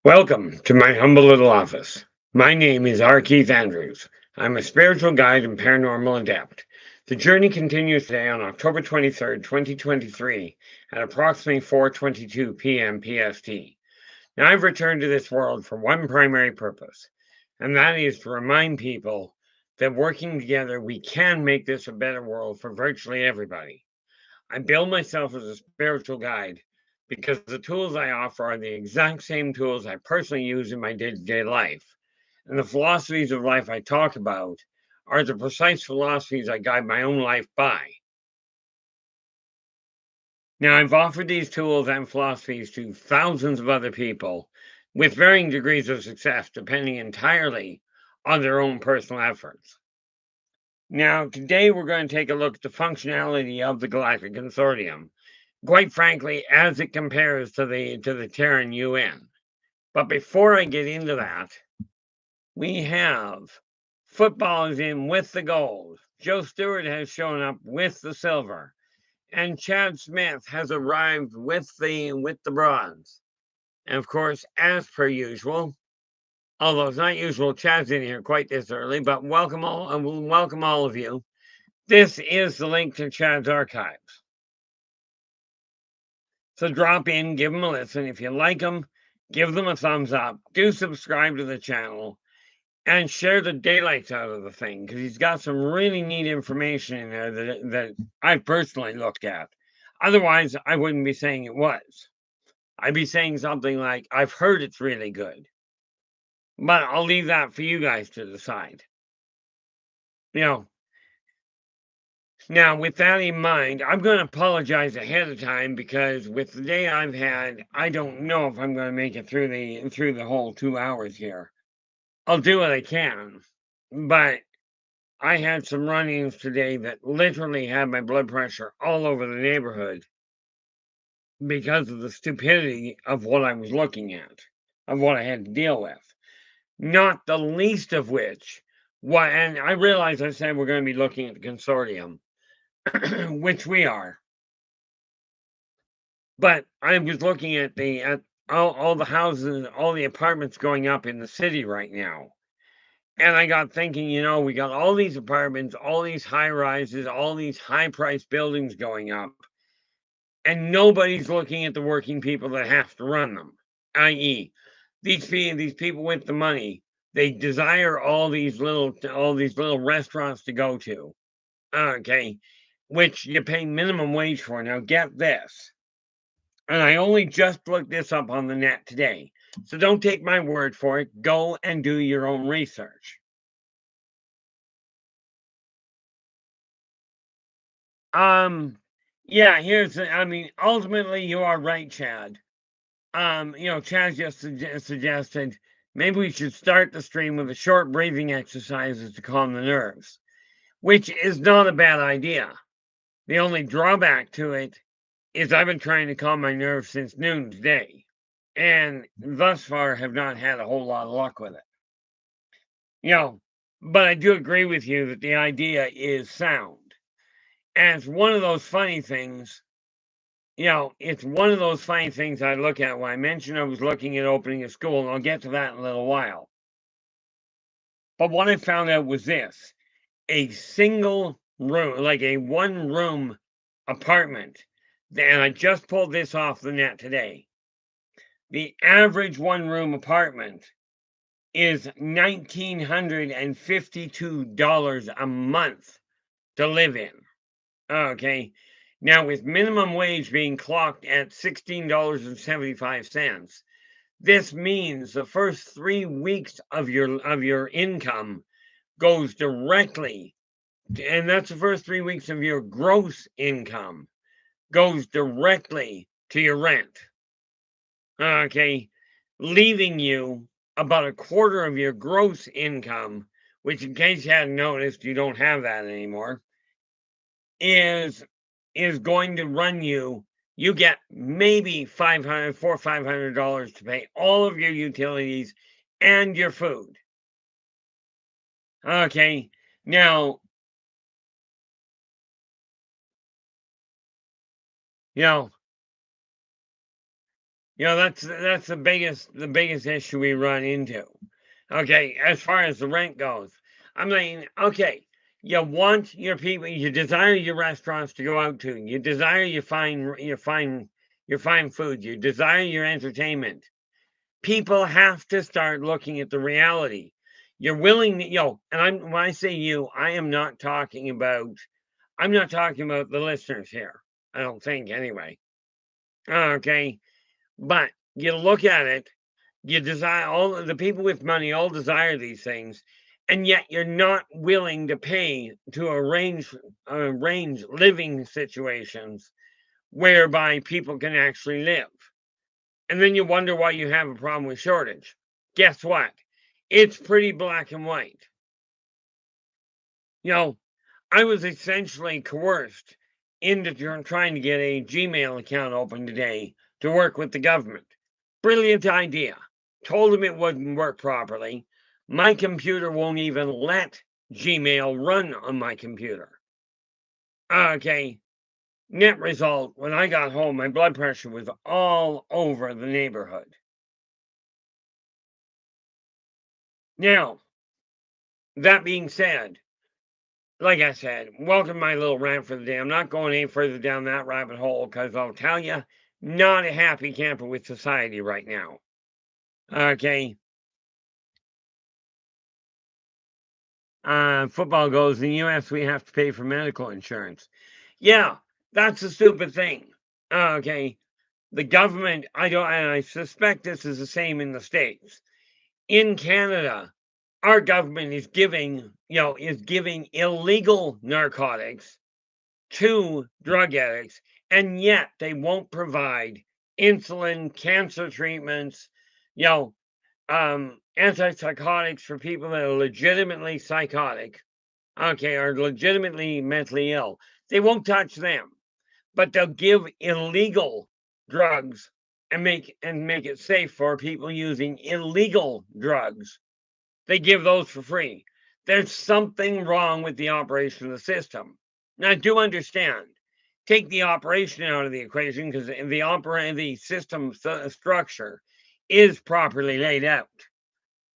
Welcome to my humble little office. My name is R. Keith Andrews. I'm a spiritual guide and paranormal adept. The journey continues today on October 23rd, 2023, at approximately 4:22 p.m. PST. Now, I've returned to this world for one primary purpose, and that is to remind people that working together, we can make this a better world for virtually everybody. I bill myself as a spiritual guide because the tools I offer are the exact same tools I personally use in my day to day life. And the philosophies of life I talk about are the precise philosophies I guide my own life by. Now, I've offered these tools and philosophies to thousands of other people with varying degrees of success, depending entirely on their own personal efforts. Now, today we're going to take a look at the functionality of the Galactic Consortium, quite frankly, as it compares to the Terran UN. But before I get into that, we have football is in with the gold. Joe Stewart has shown up with the silver, and Chad Smith has arrived with the bronze. And of course, as per usual, although it's not usual, Chad's in here quite this early, but welcome all of you. This is the link to Chad's archives. So drop in, give them a listen. If you like them, give them a thumbs up. Do subscribe to the channel and share the daylights out of the thing because he's got some really neat information in there that I've personally looked at. Otherwise, I wouldn't be saying it was. I'd be saying something like, I've heard it's really good. But I'll leave that for you guys to decide. You know, now, with that in mind, I'm going to apologize ahead of time because with the day I've had, I don't know if I'm going to make it through the whole 2 hours here. I'll do what I can, but I had some run-ins today that literally had my blood pressure all over the neighborhood because of the stupidity of what I was looking at, of what I had to deal with. Not the least of which, and I realize I said we're going to be looking at the consortium, which we are. But I was looking at all the houses, all the apartments going up in the city right now. And I got thinking, we got all these apartments, all these high rises, all these high priced buildings going up, and nobody's looking at the working people that have to run them, i.e., these people with the money. They desire all these little restaurants to go to. Okay, which you pay minimum wage for. Now get this. And I only just looked this up on the net today. So don't take my word for it. Go and do your own research. Yeah, ultimately you are right, Chad. Chad just suggested maybe we should start the stream with a short breathing exercises to calm the nerves, which is not a bad idea. The only drawback to it is I've been trying to calm my nerves since noon today, and thus far have not had a whole lot of luck with it. But I do agree with you that the idea is sound. And it's one of those funny things, it's one of those funny things I look at when I mentioned I was looking at opening a school, and I'll get to that in a little while. But what I found out was this: a single room, like a one room apartment, and I just pulled this off the net today. The average one room apartment is $1,952 a month to live in. Okay. Now, with minimum wage being clocked at $16.75, this means the first 3 weeks of your income goes directly, and that's the first 3 weeks of your gross income goes directly to your rent. Okay, leaving you about a quarter of your gross income, which, in case you hadn't noticed, you don't have that anymore, is going to run you. You get maybe $500 to pay all of your utilities and your food. Okay, now, you know, That's the biggest issue we run into. Okay, as far as the rent goes, I mean, okay, you want your people, you desire your restaurants to go out to, you desire your fine food, you desire your entertainment. People have to start looking at the reality. You're willing to, and when I say you, I'm not talking about the listeners here. I don't think anyway. Okay, but you look at it, you desire all of the people with money all desire these things, and yet you're not willing to pay to arrange living situations whereby people can actually live. And then you wonder why you have a problem with shortage. Guess what? It's pretty black and white. You know, I was essentially coerced into trying to get a Gmail account open today to work with the government. Brilliant idea. Told him it wouldn't work properly. My computer won't even let Gmail run on my computer. Okay. Net result, when I got home, my blood pressure was all over the neighborhood. Now, that being said, like I said, welcome my little rant for the day. I'm not going any further down that rabbit hole because I'll tell you, not a happy camper with society right now. Okay. Football goes in the US, we have to pay for medical insurance. Yeah, that's a stupid thing. Okay. The government, and I suspect this is the same in the States. In Canada, our government is giving illegal narcotics to drug addicts, and yet they won't provide insulin, cancer treatments, you know, antipsychotics for people that are legitimately psychotic, okay, or legitimately mentally ill. They won't touch them, but they'll give illegal drugs and make it safe for people using illegal drugs. They give those for free. There's something wrong with the operation of the system. Now, I do understand. Take the operation out of the equation because the system structure is properly laid out.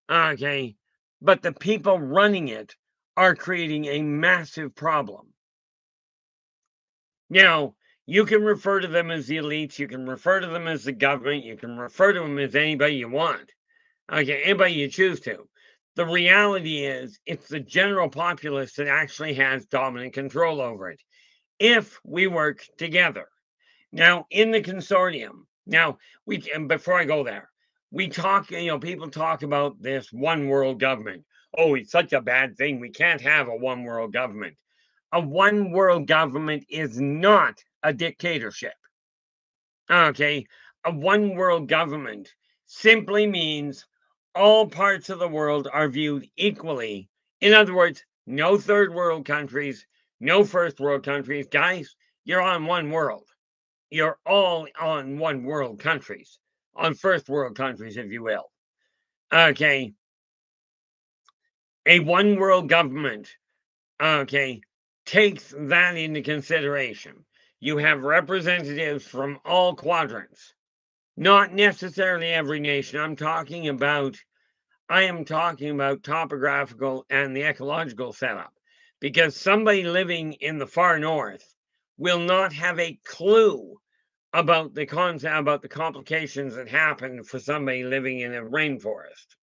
Okay, but the people running it are creating a massive problem. Now, you can refer to them as the elites, you can refer to them as the government, you can refer to them as anybody you want. Okay, anybody you choose to. The reality is, it's the general populace that actually has dominant control over it if we work together. Now, in the consortium, and before I go there, people talk about this one world government. Oh, it's such a bad thing. We can't have a one world government. A one world government is not a dictatorship. Okay. A one world government simply means all parts of the world are viewed equally. In other words, no third world countries, no first world countries. Guys, you're on one world. You're all on one world countries, on first world countries, if you will. Okay. A one world government, okay, takes that into consideration. You have representatives from all quadrants, not necessarily every nation. I am talking about topographical and the ecological setup, because somebody living in the far north will not have a clue about the complications that happen for somebody living in a rainforest.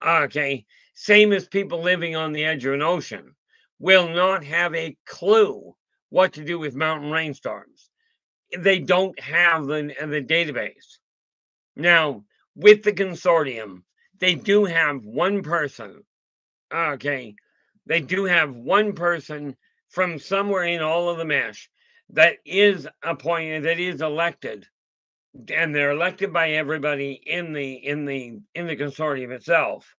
Okay, same as people living on the edge of an ocean will not have a clue what to do with mountain rainstorms. They don't have the database. Now, with the consortium, they do have one person. Okay, they do have one person from somewhere in all of the mesh that is appointed, that is elected, and they're elected by everybody in the consortium itself.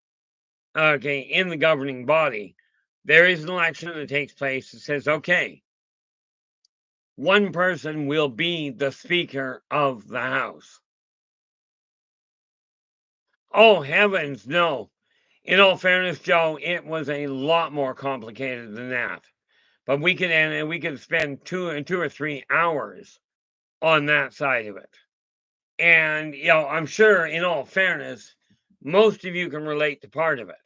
Okay, in the governing body, there is an election that takes place that says, okay, one person will be the Speaker of the House. Oh, heavens, no. In all fairness, Joe, it was a lot more complicated than that. But we could spend 2 or 3 hours on that side of it. And, I'm sure in all fairness, most of you can relate to part of it.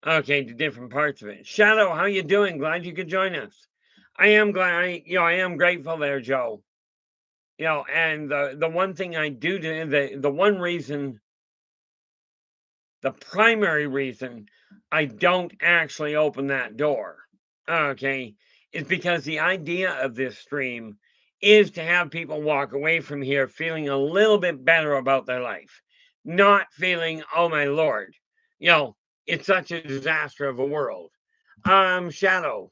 Okay, to different parts of it. Shadow, how you doing? Glad you could join us. I am glad, I am grateful there, Joe. And the one thing I do, the one reason, the primary reason I don't actually open that door, okay, is because the idea of this stream is to have people walk away from here feeling a little bit better about their life, not feeling, oh my lord, you know, it's such a disaster of a world. Shadow,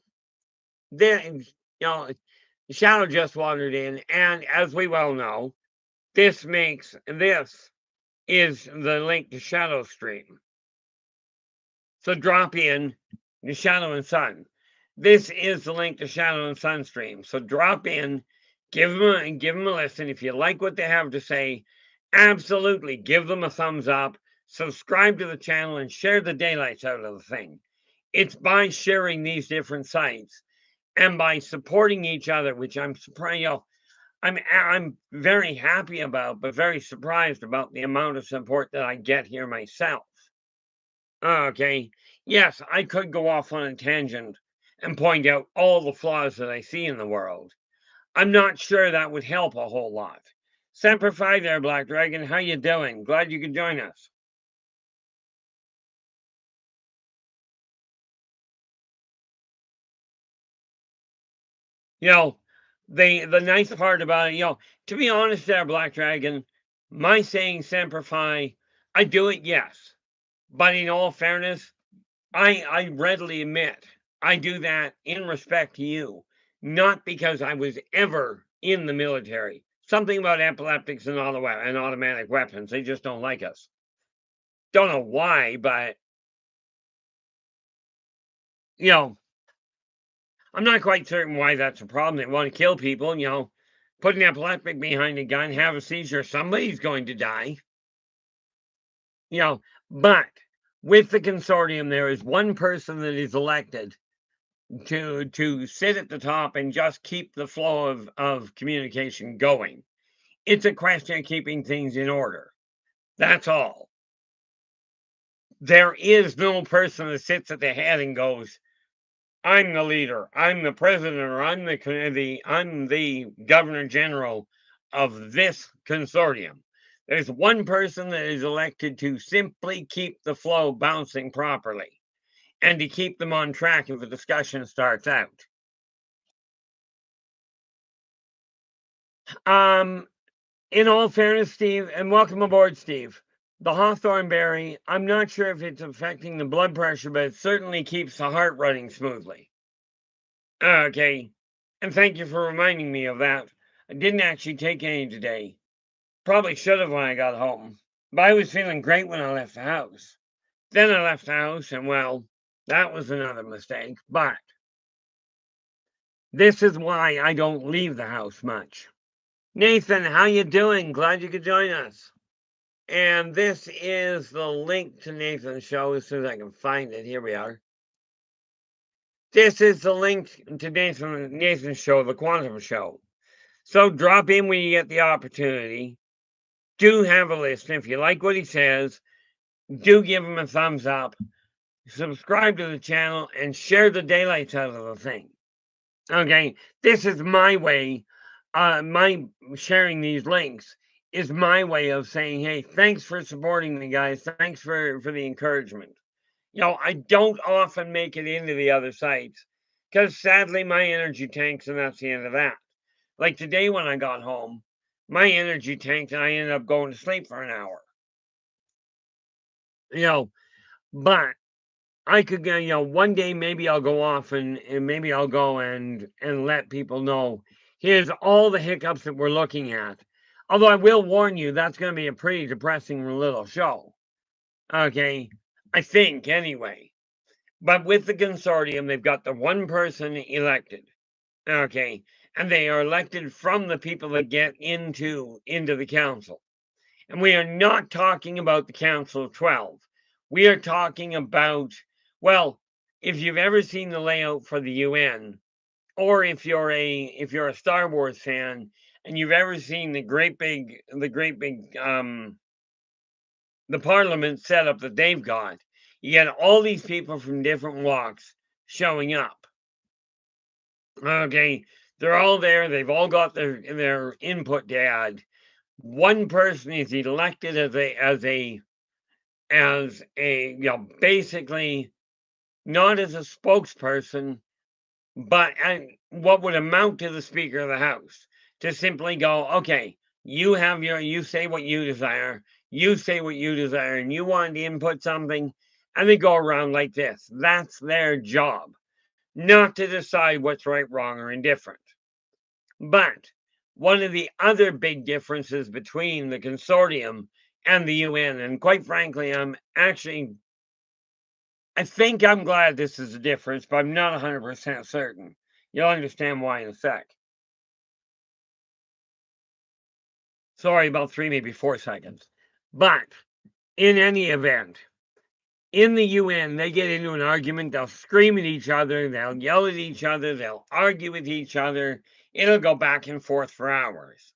then, Shadow just wandered in, and as we well know, this is the link to Shadow Stream. So drop in the Shadow and Sun. This is the link to Shadow and Sun stream. So drop in, give them a listen. If you like what they have to say, absolutely give them a thumbs up. Subscribe to the channel and share the daylights out of the thing. It's by sharing these different sites and by supporting each other, which I'm surprised. I'm very happy about, but very surprised about the amount of support that I get here myself. Okay. Yes, I could go off on a tangent and point out all the flaws that I see in the world. I'm not sure that would help a whole lot. Semper Fi there, Black Dragon. How you doing? Glad you could join us. You know, the nice part about it, to be honest there, Black Dragon, my saying Semper Fi, I do it, yes. But in all fairness, I readily admit I do that in respect to you, not because I was ever in the military. Something about epileptics and and automatic weapons. They just don't like us. Don't know why, but you know, I'm not quite certain why that's a problem. They want to kill people, put an epileptic behind a gun, have a seizure, somebody's going to die. You know, but with the consortium, there is one person that is elected to sit at the top and just keep the flow of communication going. It's a question of keeping things in order. That's all. There is no person that sits at the head and goes, "I'm the leader. I'm the president, or I'm the governor general of this consortium." There's one person that is elected to simply keep the flow bouncing properly and to keep them on track if a discussion starts out. Um, In all fairness, Steve, and welcome aboard, Steve. The hawthorn berry, I'm not sure if it's affecting the blood pressure, but it certainly keeps the heart running smoothly. Okay, and thank you for reminding me of that. I didn't actually take any today. Probably should have when I got home. But I was feeling great when I left the house. Then I left the house, and well, that was another mistake. But this is why I don't leave the house much. Nathan, how you doing? Glad you could join us. And this is the link to Nathan's show as soon as I can find it. Here we are. This is the link to Nathan's show, the Quantum Show. So drop in when you get the opportunity. Do have a listen. If you like what he says, do give him a thumbs up. Subscribe to the channel and share the daylights out of the thing. Okay, this is my way. My sharing these links is my way of saying, hey, thanks for supporting me, guys. Thanks for the encouragement. I don't often make it into the other sites because sadly my energy tanks, and that's the end of that. Like today when I got home, my energy tanked and I ended up going to sleep for an hour. But I could get, one day maybe I'll go off and maybe I'll go and let people know here's all the hiccups that we're looking at. Although I will warn you, that's going to be a pretty depressing little show. Okay, I think anyway. But with the consortium, they've got the one person elected. Okay, and they are elected from the people that get into the council. And we are not talking about the Council of 12. We are talking about, well, if you've ever seen the layout for the UN, or if you're a Star Wars fan and you've ever seen the parliament setup that they've got, you get all these people from different walks showing up. Okay, they're all there. They've all got their input to add. One person is elected as a basically not as a spokesperson, but what would amount to the Speaker of the House to simply go, okay, you say what you desire, and you want to input something, and they go around like this. That's their job, not to decide what's right, wrong, or indifferent. But one of the other big differences between the consortium and the UN, and quite frankly, I think I'm glad this is a difference, but I'm not 100% certain. You'll understand why in a sec. Sorry, about 3, maybe 4 seconds. But in any event, in the UN, they get into an argument, they'll scream at each other, they'll yell at each other, they'll argue with each other. It'll go back and forth for hours.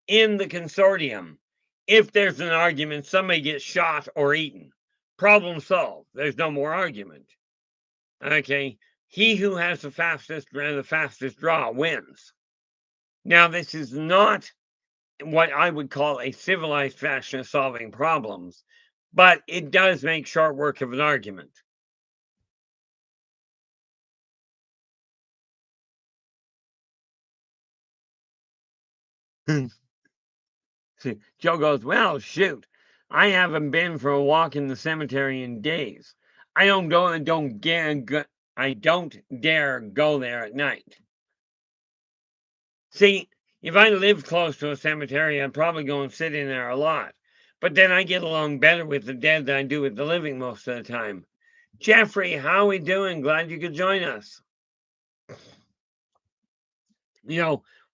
In the consortium, if there's an argument, somebody gets shot or eaten. Problem solved. There's no more argument. Okay, he who has the fastest draw wins. Now, this is not what I would call a civilized fashion of solving problems, but it does make short work of an argument. Joe goes, well, shoot, I haven't been for a walk in the cemetery in days. I don't dare go there at night. See, if I lived close to a cemetery, I'd probably go and sit in there a lot. But then I get along better with the dead than I do with the living most of the time. Jeffrey, how are we doing? Glad you could join us.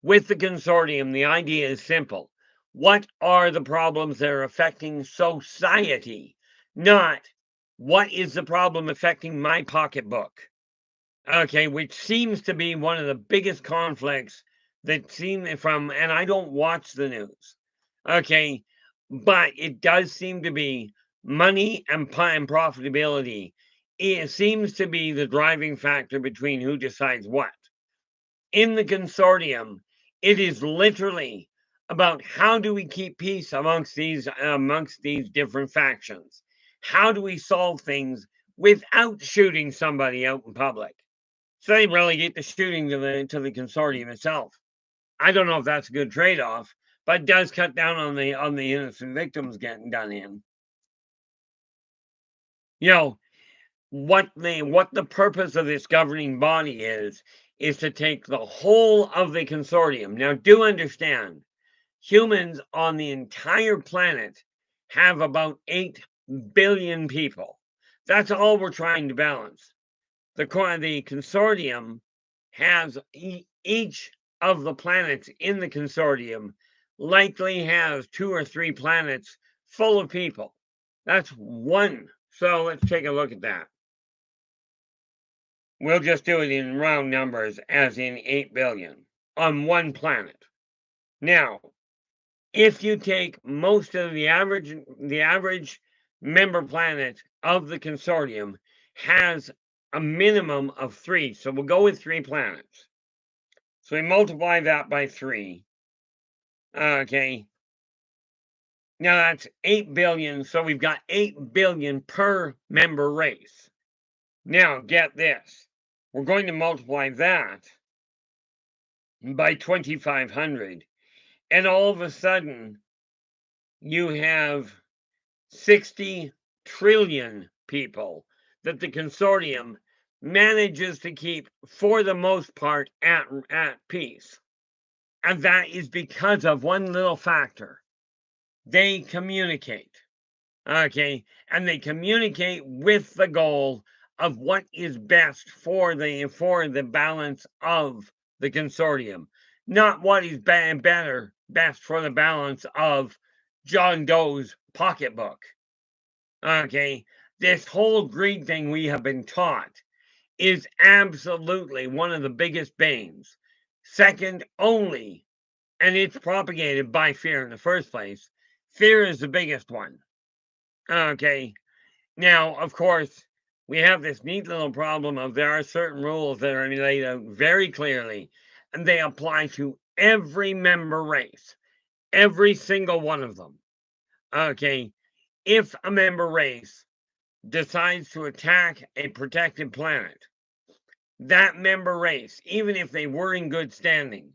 With the consortium, the idea is simple. What are the problems that are affecting society? Not what is the problem affecting my pocketbook? Okay, which seems to be one of the biggest conflicts that seem from, and I don't watch the news. Okay, but it does seem to be money and profitability. It seems to be the driving factor between who decides what. In the consortium, it is literally about how do we keep peace amongst these different factions? How do we solve things without shooting somebody out in public? So they relegate the shooting to the consortium itself. I don't know if that's a good trade-off, but it does cut down on the innocent victims getting done in. What the purpose of this governing body is to take the whole of the consortium. Now, do understand, humans on the entire planet have about 8 billion people. That's all we're trying to balance. The consortium has each of the planets in the consortium likely has 2 or 3 planets full of people. That's one. So let's take a look at that. We'll just do it in round numbers, as in 8 billion on one planet. Now, if you take most of the average member planet of the consortium has a minimum of 3. So we'll go with 3 planets. So we multiply that by 3. Okay. Now that's 8 billion. So we've got 8 billion per member race. Now get this. We're going to multiply that by 2,500. And all of a sudden, you have 60 trillion people that the consortium manages to keep, for the most part, at peace. And that is because of one little factor. They communicate. Okay, and they communicate with the goal of what is best for the balance of the consortium, not what is best for the balance of John Doe's pocketbook. Okay, this whole greed thing we have been taught is absolutely one of the biggest banes, second only And it's propagated by fear in the first place. Fear is the biggest one. Okay. Now, of course, we have this neat little problem of there are certain rules that are laid out very clearly, and they apply to every member race, every single one of them. Okay. If a member race decides to attack a protected planet, that member race, even if they were in good standing,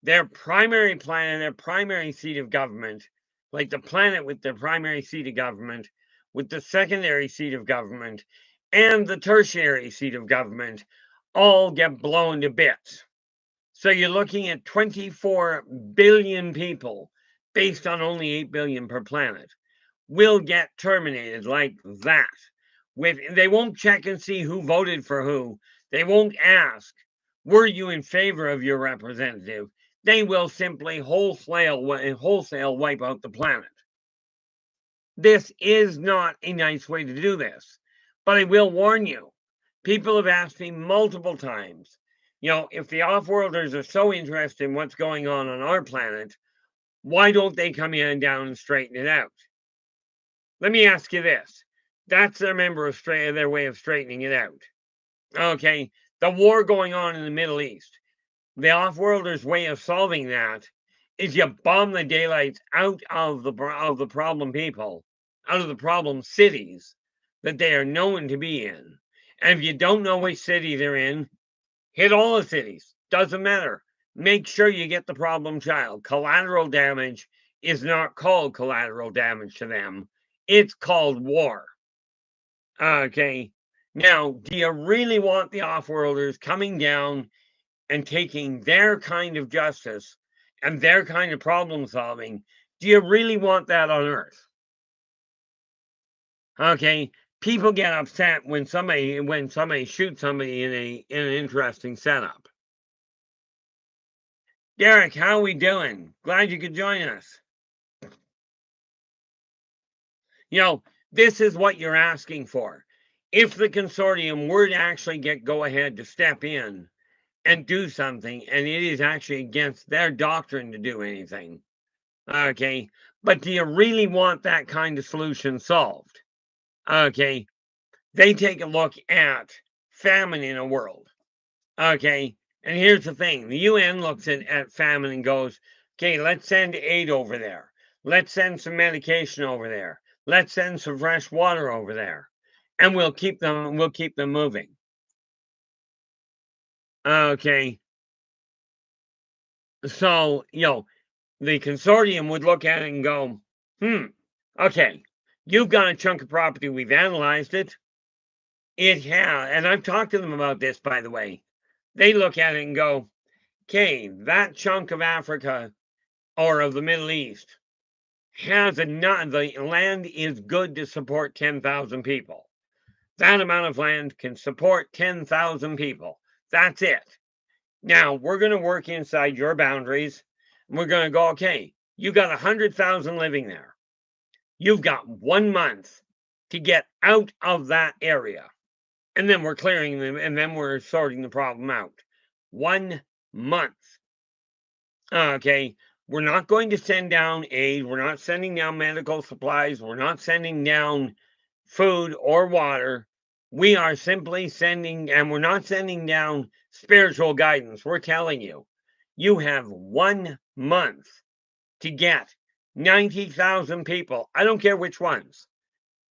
their primary planet, their primary seat of government, like the planet with their primary seat of government, with the secondary seat of government, and the tertiary seat of government, all get blown to bits. So you're looking at 24 billion people based on only 8 billion per planet will get terminated like that. They won't check and see who voted for who. They won't ask, were you in favor of your representative? They will simply wholesale wipe out the planet. This is not a nice way to do this, but I will warn you. People have asked me multiple times, if the off-worlders are so interested in what's going on our planet, why don't they come in down and straighten it out? Let me ask you this. That's their way of straightening it out. Okay, the war going on in the Middle East. The off-worlders' way of solving that is you bomb the daylights out of the problem people, out of the problem cities that they are known to be in. And if you don't know which city they're in, hit all the cities. Doesn't matter. Make sure you get the problem child. Collateral damage is not called collateral damage to them. It's called war. Okay. Now, do you really want the off-worlders coming down and taking their kind of justice and their kind of problem solving? Do you really want that on Earth? Okay. People get upset when somebody shoots somebody in an interesting setup. Derek, how are we doing? Glad you could join us. This is what you're asking for. If the consortium were to actually go ahead to step in and do something, and it is actually against their doctrine to do anything, okay, but do you really want that kind of solution solved? Okay, they take a look at famine in a world, okay, and here's the thing. The UN looks at famine and goes, okay, let's send aid over there. Let's send some medication over there. Let's send some fresh water over there, and we'll keep them moving. Okay. So, the consortium would look at it and go, okay, you've got a chunk of property. We've analyzed it. It has, and I've talked to them about this, by the way. They look at it and go, okay, that chunk of Africa or of the Middle East the land is good to support 10,000 people. That amount of land can support 10,000 people. That's it. Now, we're going to work inside your boundaries. And we're going to go, okay, you got 100,000 living there. You've got 1 month to get out of that area. And then we're clearing them, and then we're sorting the problem out. 1 month. Okay, we're not going to send down aid. We're not sending down medical supplies. We're not sending down food or water. We are simply and we're not sending down spiritual guidance. We're telling you, you have 1 month to get 90,000 people. I don't care which ones.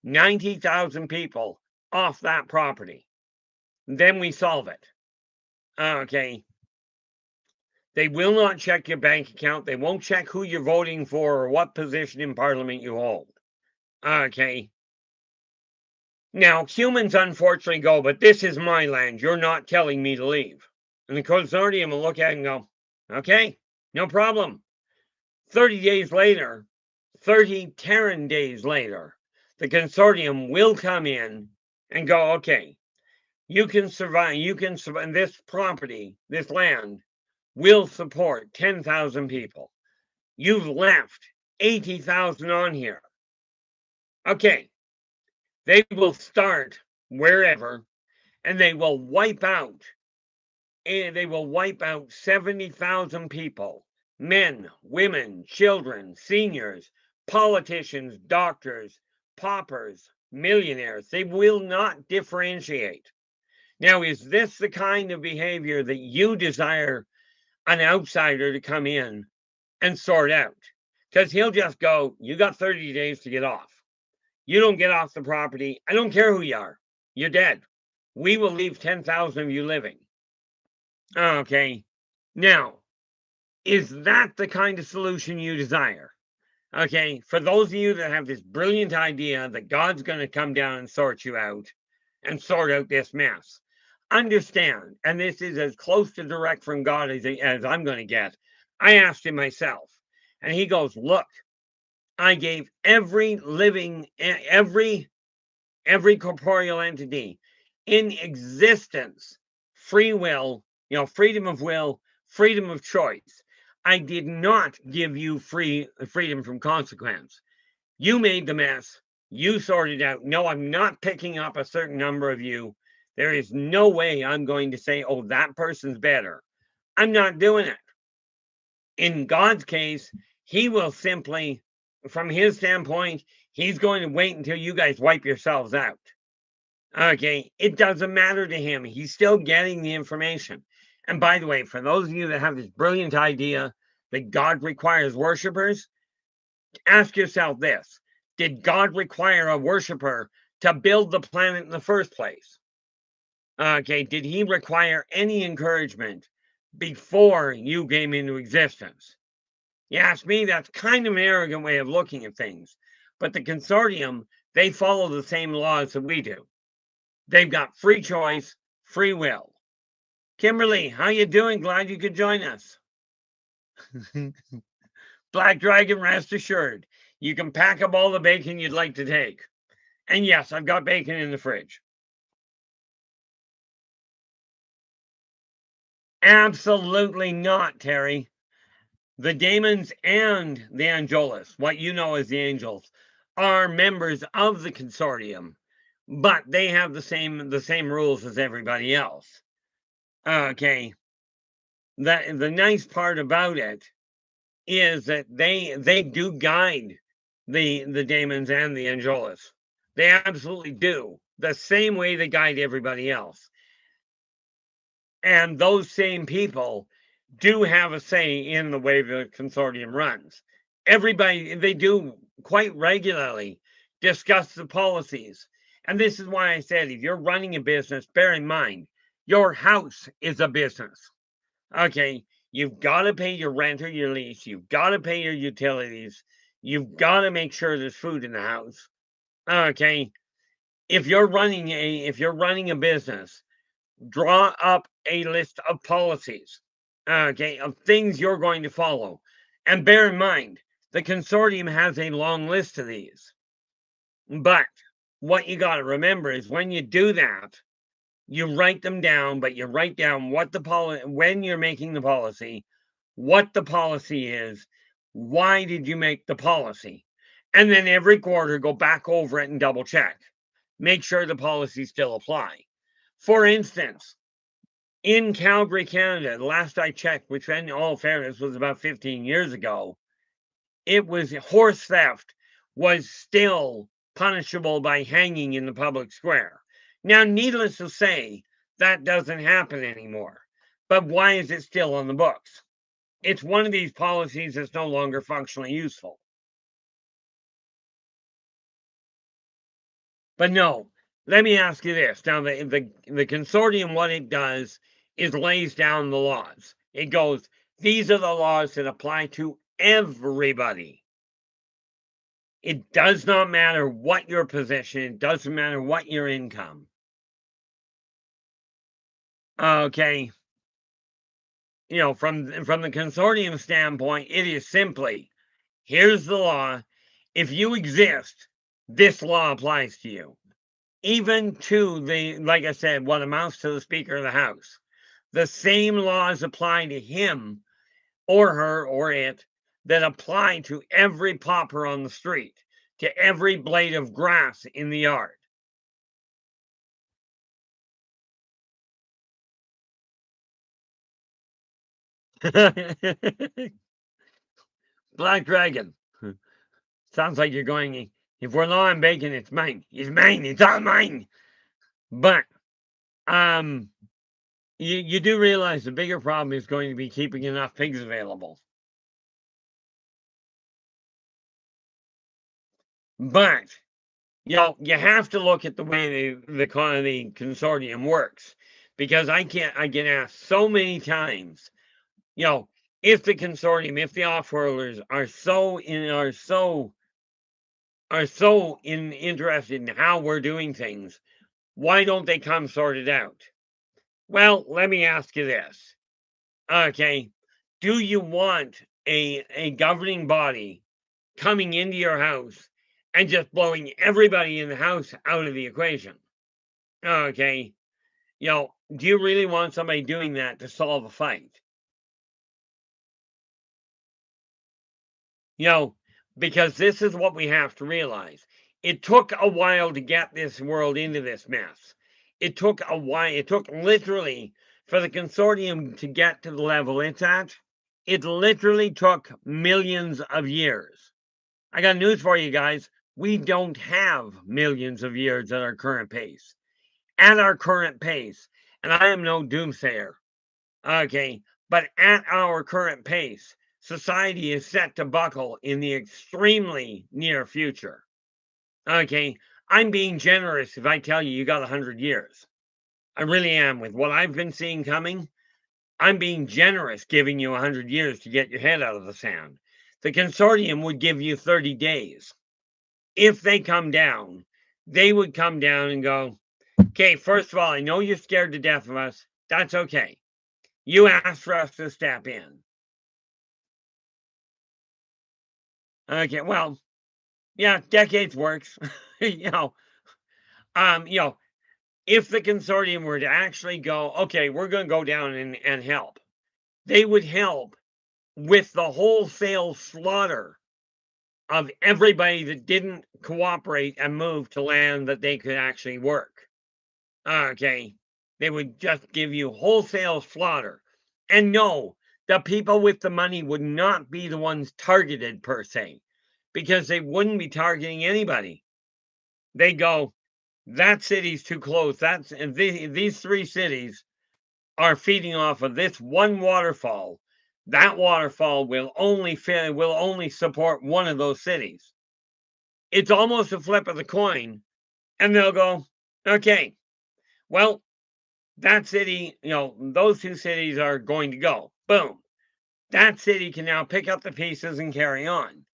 90,000 people off that property. Then we solve it. Okay. They will not check your bank account. They won't check who you're voting for or what position in Parliament you hold. Okay. Now, humans unfortunately go, but this is my land. You're not telling me to leave. And the consortium will look at it and go, okay, no problem. 30 days later, 30 Terran days later, the consortium will come in and go, okay, you can survive. This property, this land, will support 10,000 people. You've left 80,000 on here. Okay. They will start wherever, and they will wipe out 70,000 people, men, women, children, seniors, politicians, doctors, paupers, millionaires. They will not differentiate. Now, is this the kind of behavior that you desire an outsider to come in and sort out? Because he'll just go, you got 30 days to get off. You don't get off the property. I don't care who you are. You're dead. We will leave 10,000 of you living. Okay. Now, is that the kind of solution you desire? Okay. For those of you that have this brilliant idea that God's going to come down and sort you out and sort out this mess, understand, and this is as close to direct from God as I'm going to get. I asked him myself, and he goes, look, I gave every living, every corporeal entity in existence free will, freedom of will, freedom of choice. I did not give you freedom from consequence. You made the mess. You sorted out. No, I'm not picking up a certain number of you. There is no way I'm going to say, oh, that person's better. I'm not doing it. In God's case, he will simply, from his standpoint, he's going to wait until you guys wipe yourselves out. Okay, it doesn't matter to him. He's still getting the information. And by the way, for those of you that have this brilliant idea that God requires worshipers, ask yourself this. Did God require a worshiper to build the planet in the first place? Okay, did he require any encouragement before you came into existence? You ask me, that's kind of an arrogant way of looking at things. But the consortium, they follow the same laws that we do. They've got free choice, free will. Kimberly, how you doing? Glad you could join us. Black Dragon, rest assured, you can pack up all the bacon you'd like to take. And yes, I've got bacon in the fridge. Absolutely not, Terry. The daemons and the angelus, what you know as the angels, are members of the consortium, but they have the same rules as everybody else. Okay. The nice part about it is that they do guide the daemons and the angelus. They absolutely do. The same way they guide everybody else. And those same people do have a say in the way the consortium runs. Everybody, they do quite regularly discuss the policies. And this is why I said, if you're running a business, bear in mind, your house is a business. Okay, you've got to pay your rent or your lease. You've got to pay your utilities. You've got to make sure there's food in the house. Okay, if you're running a business, draw up a list of policies, okay, of things you're going to follow. And bear in mind, the consortium has a long list of these. But what you got to remember is when you do that, you write them down, but you write down what when you're making the policy, what the policy is, why did you make the policy? And then every quarter go back over it and double check. Make sure the policies still apply. For instance, in Calgary, Canada, the last I checked, which in all fairness was about 15 years ago, it was horse theft was still punishable by hanging in the public square. Now, needless to say, that doesn't happen anymore. But why is it still on the books? It's one of these policies that's no longer functionally useful. But no, let me ask you this. Now, the consortium, what it does is lays down the laws. It goes, these are the laws that apply to everybody. It does not matter what your position. It doesn't matter what your income. Okay. From the consortium standpoint, it is simply, here's the law. If you exist, this law applies to you. Even to like I said, what amounts to the Speaker of the House. The same laws apply to him or her or it that apply to every pauper on the street, to every blade of grass in the yard. Black Dragon. Sounds like you're going, if we're low on bacon, it's mine. It's mine. It's all mine. But um, you do realize the bigger problem is going to be keeping enough pigs available. But you know, you have to look at the way the consortium works, because I get asked so many times, you know, if the consortium, if the off-worlders interested in how we're doing things, why don't they come sort it out? Well, let me ask you this. Okay, do you want a governing body coming into your house and just blowing everybody in the house out of the equation? Okay, you know, do you really want somebody doing that to solve a fight? You know, because this is what we have to realize. It took a while to get this world into this mess. It took a while. It took literally for the consortium to get to the level it's at. It literally took millions of years. I got news for you guys. We don't have millions of years at our current pace. At our current pace, and I am no doomsayer. Okay, but at our current pace, society is set to buckle in the extremely near future. Okay, I'm being generous if I tell you got 100 years. I really am. With what I've been seeing coming, I'm being generous giving you 100 years to get your head out of the sand. The consortium would give you 30 days. If they come down, they would come down and go, okay, first of all, I know you're scared to death of us. That's okay. You asked for us to step in. Okay, well, yeah, decades works. you know, you know, if the consortium were to actually go, okay, we're going to go down and help, they would help with the wholesale slaughter of everybody that didn't cooperate and move to land that they could actually work. Okay, they would just give you wholesale slaughter. And no, the people with the money would not be the ones targeted per se, because they wouldn't be targeting anybody. They go, that city's too close. These three cities are feeding off of this one waterfall. That waterfall will only support one of those cities. It's almost a flip of the coin, and they'll go, okay, well, that city, those two cities are going to go. Boom. That city can now pick up the pieces and carry on.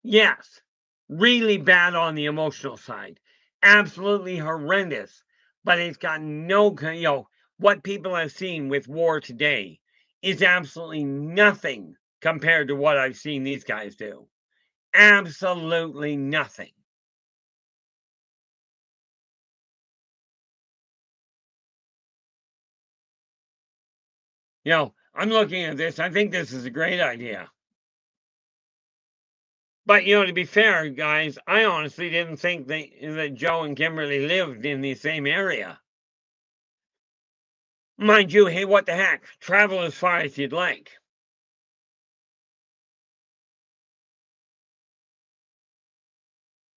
Yes, really bad on the emotional side. Absolutely horrendous. But it's got no, what people have seen with war today is absolutely nothing compared to what I've seen these guys do. Absolutely nothing. I'm looking at this. I think this is a great idea. But to be fair, guys, I honestly didn't think that Joe and Kimberly lived in the same area. Mind you, hey, what the heck? Travel as far as you'd like.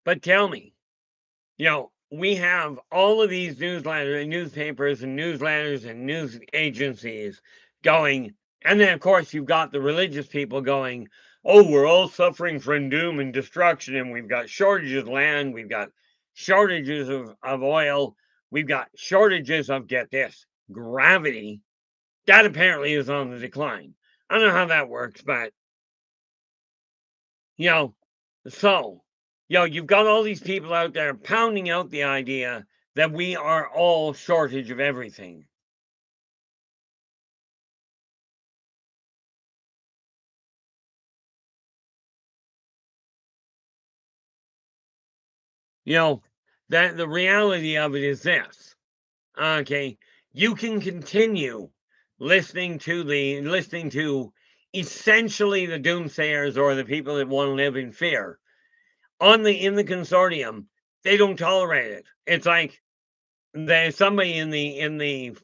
But tell me, we have all of these newsletters and newspapers and newsletters and news agencies going. And then, of course, you've got the religious people going, oh, we're all suffering from doom and destruction. And we've got shortages of land. We've got shortages of oil. We've got shortages of, get this, gravity. That apparently is on the decline. I don't know how that works, but, you know, so, you've got all these people out there pounding out the idea that we are all shortage of everything. You know, that the reality of it is this. Okay, you can continue listening to essentially the doomsayers or the people that want to live in fear. In the consortium, they don't tolerate it. It's like there's somebody in the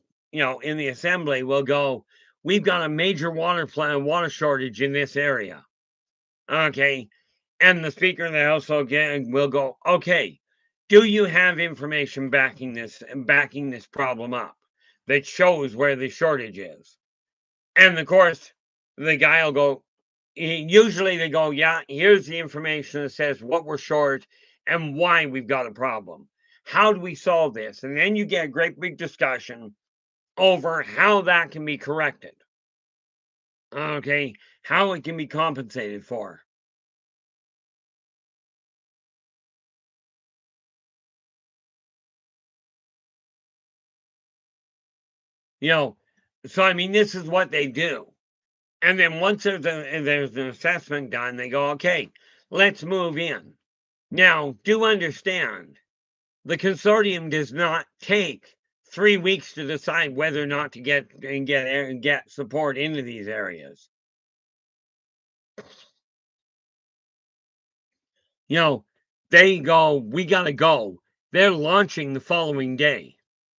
assembly will go, we've got a major water shortage in this area. Okay. And the Speaker of the House will go, okay, do you have information backing this problem up that shows where the shortage is? And of course, the guy will go, usually they go, yeah, here's the information that says what we're short and why we've got a problem. How do we solve this? And then you get a great big discussion over how that can be corrected. Okay, how it can be compensated for. You know, so I mean, this is what they do. And then once there's an assessment done, they go, okay, let's move in. Now, do understand, the consortium does not take 3 weeks to decide whether or not to get support into these areas. You know, they go, we gotta go. They're launching the following day.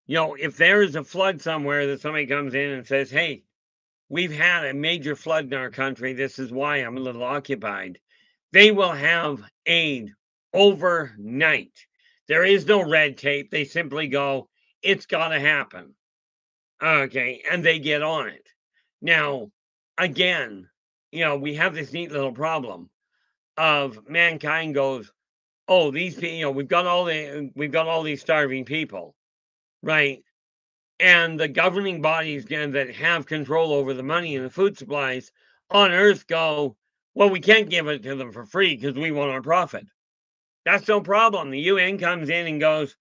You know, if there is a flood somewhere that somebody comes in and says, hey, we've had a major flood in our country, this is why I'm a little occupied. They will have aid overnight. There is no red tape. They simply go, it's got to happen. Okay. And they get on it. Now, again, we have this neat little problem of mankind goes, oh, these people, we've got all these starving people, right? And the governing bodies that have control over the money and the food supplies on Earth go, well, we can't give it to them for free because we want our profit. That's no problem. The UN comes in and goes,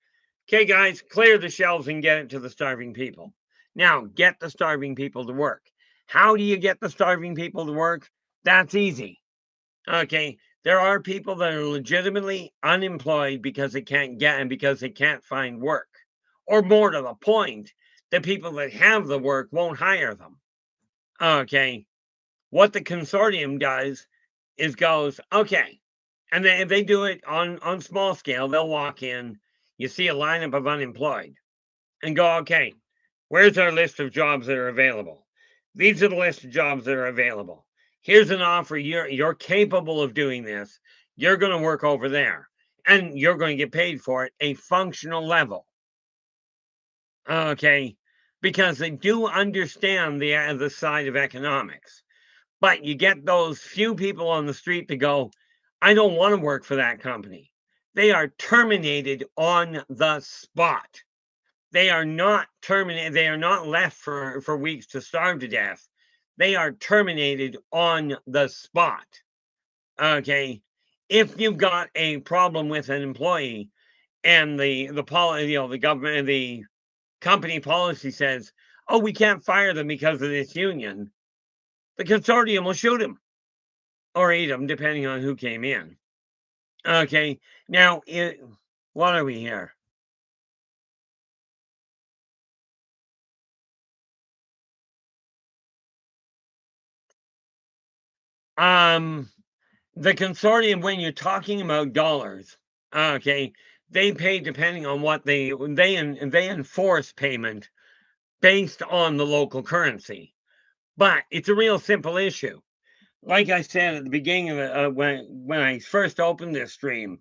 okay, guys, clear the shelves and get it to the starving people. Now, get the starving people to work. How do you get the starving people to work? That's easy. Okay. There are people that are legitimately unemployed because they can't get and because they can't find work. Or more to the point, the people that have the work won't hire them. Okay. What the consortium does is goes, okay. And then if they do it on small scale, they'll walk in, you see a lineup of unemployed and go, okay, where's our list of jobs that are available? These are the list of jobs that are available. Here's an offer. You're capable of doing this. You're going to work over there and you're going to get paid for it, a functional level. Okay. Because they do understand the side of economics. But you get those few people on the street to go, I don't want to work for that company. They are terminated on the spot. They are not terminated. They are not left for weeks to starve to death. They are terminated on the spot. Okay. If you've got a problem with an employee and the government and the company policy says, oh, we can't fire them because of this union, the consortium will shoot him or eat him, depending on who came in. Okay. Now, what are we here? Um, the consortium, when you're talking about dollars, okay, they pay depending on what they enforce payment based on the local currency. But it's a real simple issue. Like I said at the beginning of it, when I first opened this stream,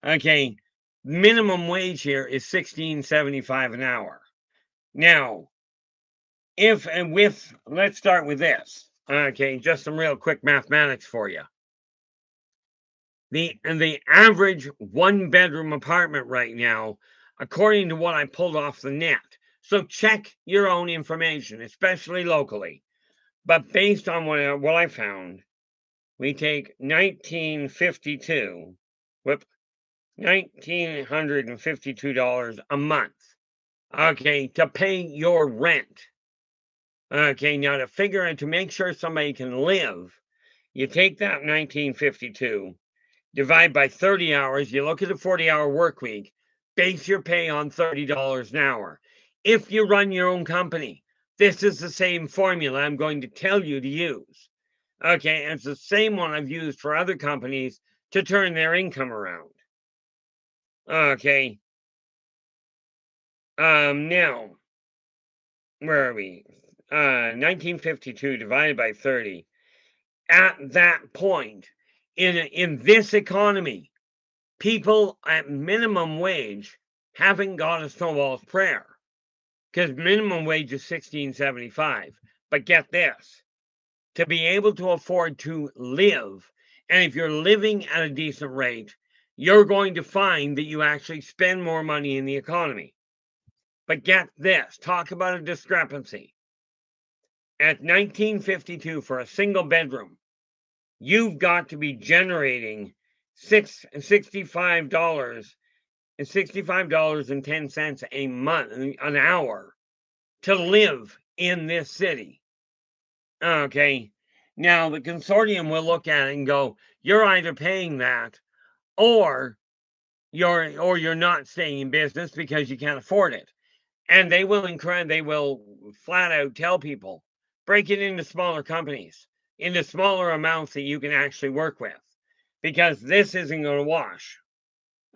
okay, minimum wage here is 16.75 an hour. Now, if and with let's start with this. Okay, just some real quick mathematics for you. The average one bedroom apartment right now, according to what I pulled off the net. So check your own information, especially locally. But based on what I found, we take 1952, whoop, $1,952 a month. Okay, to pay your rent. Okay, now to figure and to make sure somebody can live, you take that 1952, divide by 30 hours, you look at a 40-hour work week, base your pay on $30 an hour. If you run your own company, this is the same formula I'm going to tell you to use. Okay, and it's the same one I've used for other companies to turn their income around. Okay. Now, where are we? 1952 divided by 30. At that point, in this economy, people at minimum wage haven't got a snowball's prayer, because minimum wage is $16.75. But get this, to be able to afford to live, and if you're living at a decent rate, you're going to find that you actually spend more money in the economy. But get this, talk about a discrepancy. At 1952, for a single bedroom, you've got to be generating $65 and $65.10 a month, an hour, to live in this city. Okay. Now the consortium will look at it and go, you're either paying that or you're not staying in business because you can't afford it. And they will flat out tell people, break it into smaller companies, into smaller amounts that you can actually work with, because this isn't going to wash.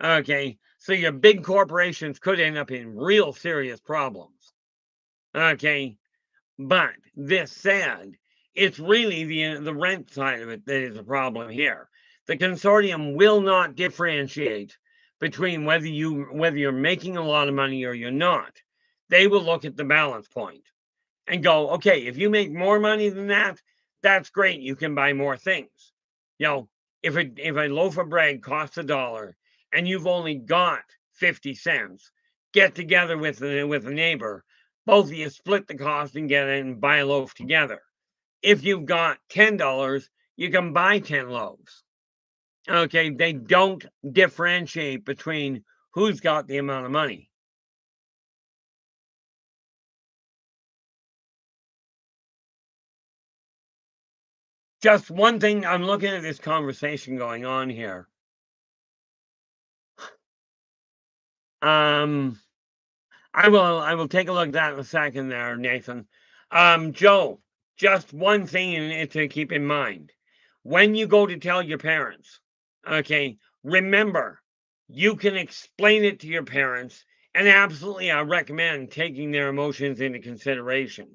Okay. So your big corporations could end up in real serious problems. Okay. But this said, it's really the rent side of it that is a problem here. The consortium will not differentiate between whether you're making a lot of money or you're not. They will look at the balance point and go, okay, if you make more money than that, that's great. You can buy more things. You know, if a loaf of bread costs $1 and you've only got 50 cents, get together with a neighbor. Both of you split the cost and get it and buy a loaf together. If you've got $10, you can buy 10 loaves. Okay, they don't differentiate between who's got the amount of money. Just one thing, I'm looking at this conversation going on here. I will take a look at that in a second there, Nathan. Joe, just one thing to keep in mind. When you go to tell your parents, okay, remember, you can explain it to your parents, and absolutely I recommend taking their emotions into consideration.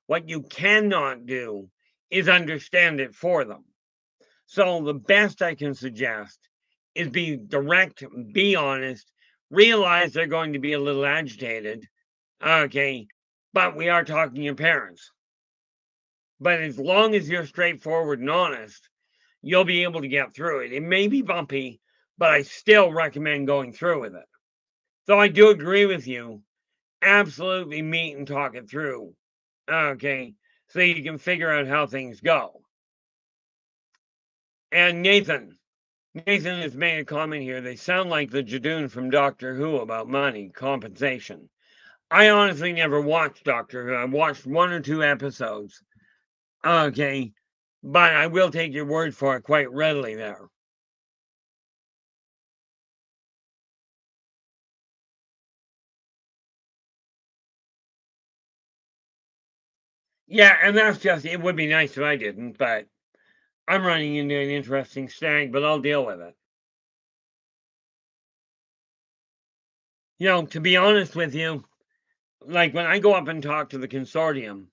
What you cannot do is understand it for them. So the best I can suggest is be direct, be honest, realize they're going to be a little agitated. Okay, but we are talking to your parents. But as long as you're straightforward and honest, you'll be able to get through it. It may be bumpy, but I still recommend going through with it. So I do agree with you. Absolutely meet and talk it through. Okay, so you can figure out how things go. And Nathan has made a comment here. They sound like the Jadoon from Doctor Who about money, compensation. I honestly never watched Doctor Who. I watched 1 or 2 episodes. Okay, but I will take your word for it quite readily there. Yeah, and that's just, it would be nice if I didn't, but I'm running into an interesting snag, but I'll deal with it. You know, to be honest with you, like when I go up and talk to the consortium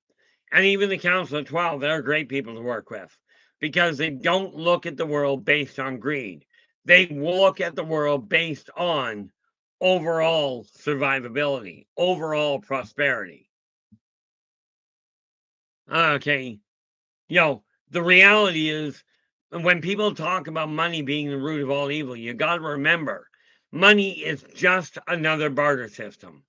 and even the Council of 12, they're great people to work with because they don't look at the world based on greed. They look at the world based on overall survivability, overall prosperity. Okay. You know, the reality is when people talk about money being the root of all evil, you got to remember money is just another barter system.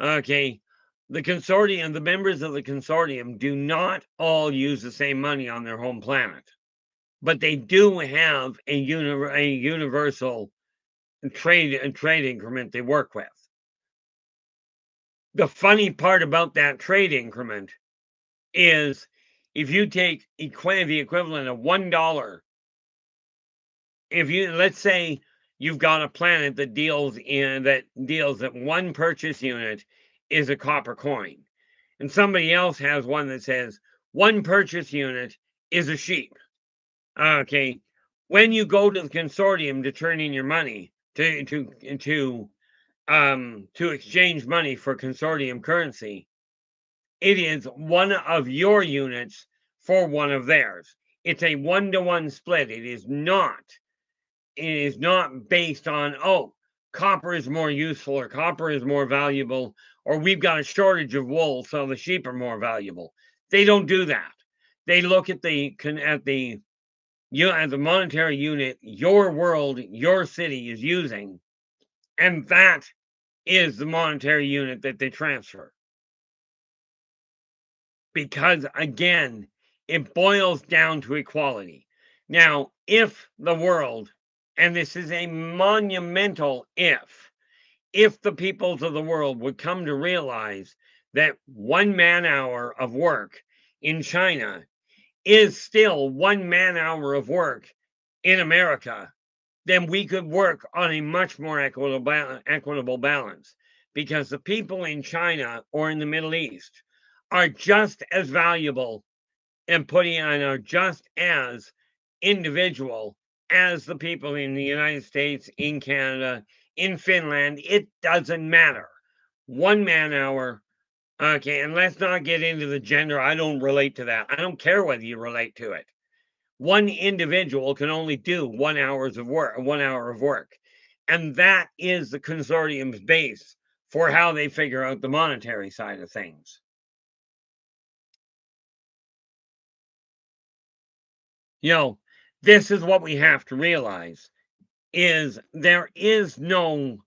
Okay. The members of the consortium do not all use the same money on their home planet, but they do have a universal trade increment they work with. The funny part about that trade increment is if you take the equivalent of $1, if you, let's say you've got a planet that deals that one purchase unit is a copper coin, and somebody else has one that says one purchase unit is a sheep. Okay, when you go to the consortium to turn in your money to exchange money for consortium currency, it is one of your units for one of theirs. It's a 1-to-1 split. It is not based on, oh, copper is more useful or copper is more valuable, or we've got a shortage of wool, so the sheep are more valuable. They don't do that. They look at the monetary unit your world, your city is using, and that is the monetary unit that they transfer. Because again, it boils down to equality. Now, if the world, and this is a monumental if the peoples of the world would come to realize that 1 man-hour of work in China is still 1 man-hour of work in America, then we could work on a much more equitable balance, because the people in China or in the Middle East are just as valuable and putting on are just as individual as the people in the United States, in Canada, in Finland. It doesn't matter. 1 man-hour. Okay, and let's not get into the gender. I don't relate to that. I don't care whether you relate to it. One individual can only do 1 hour of work. And that is the consortium's base for how they figure out the monetary side of things. This is what we have to realize is there is no,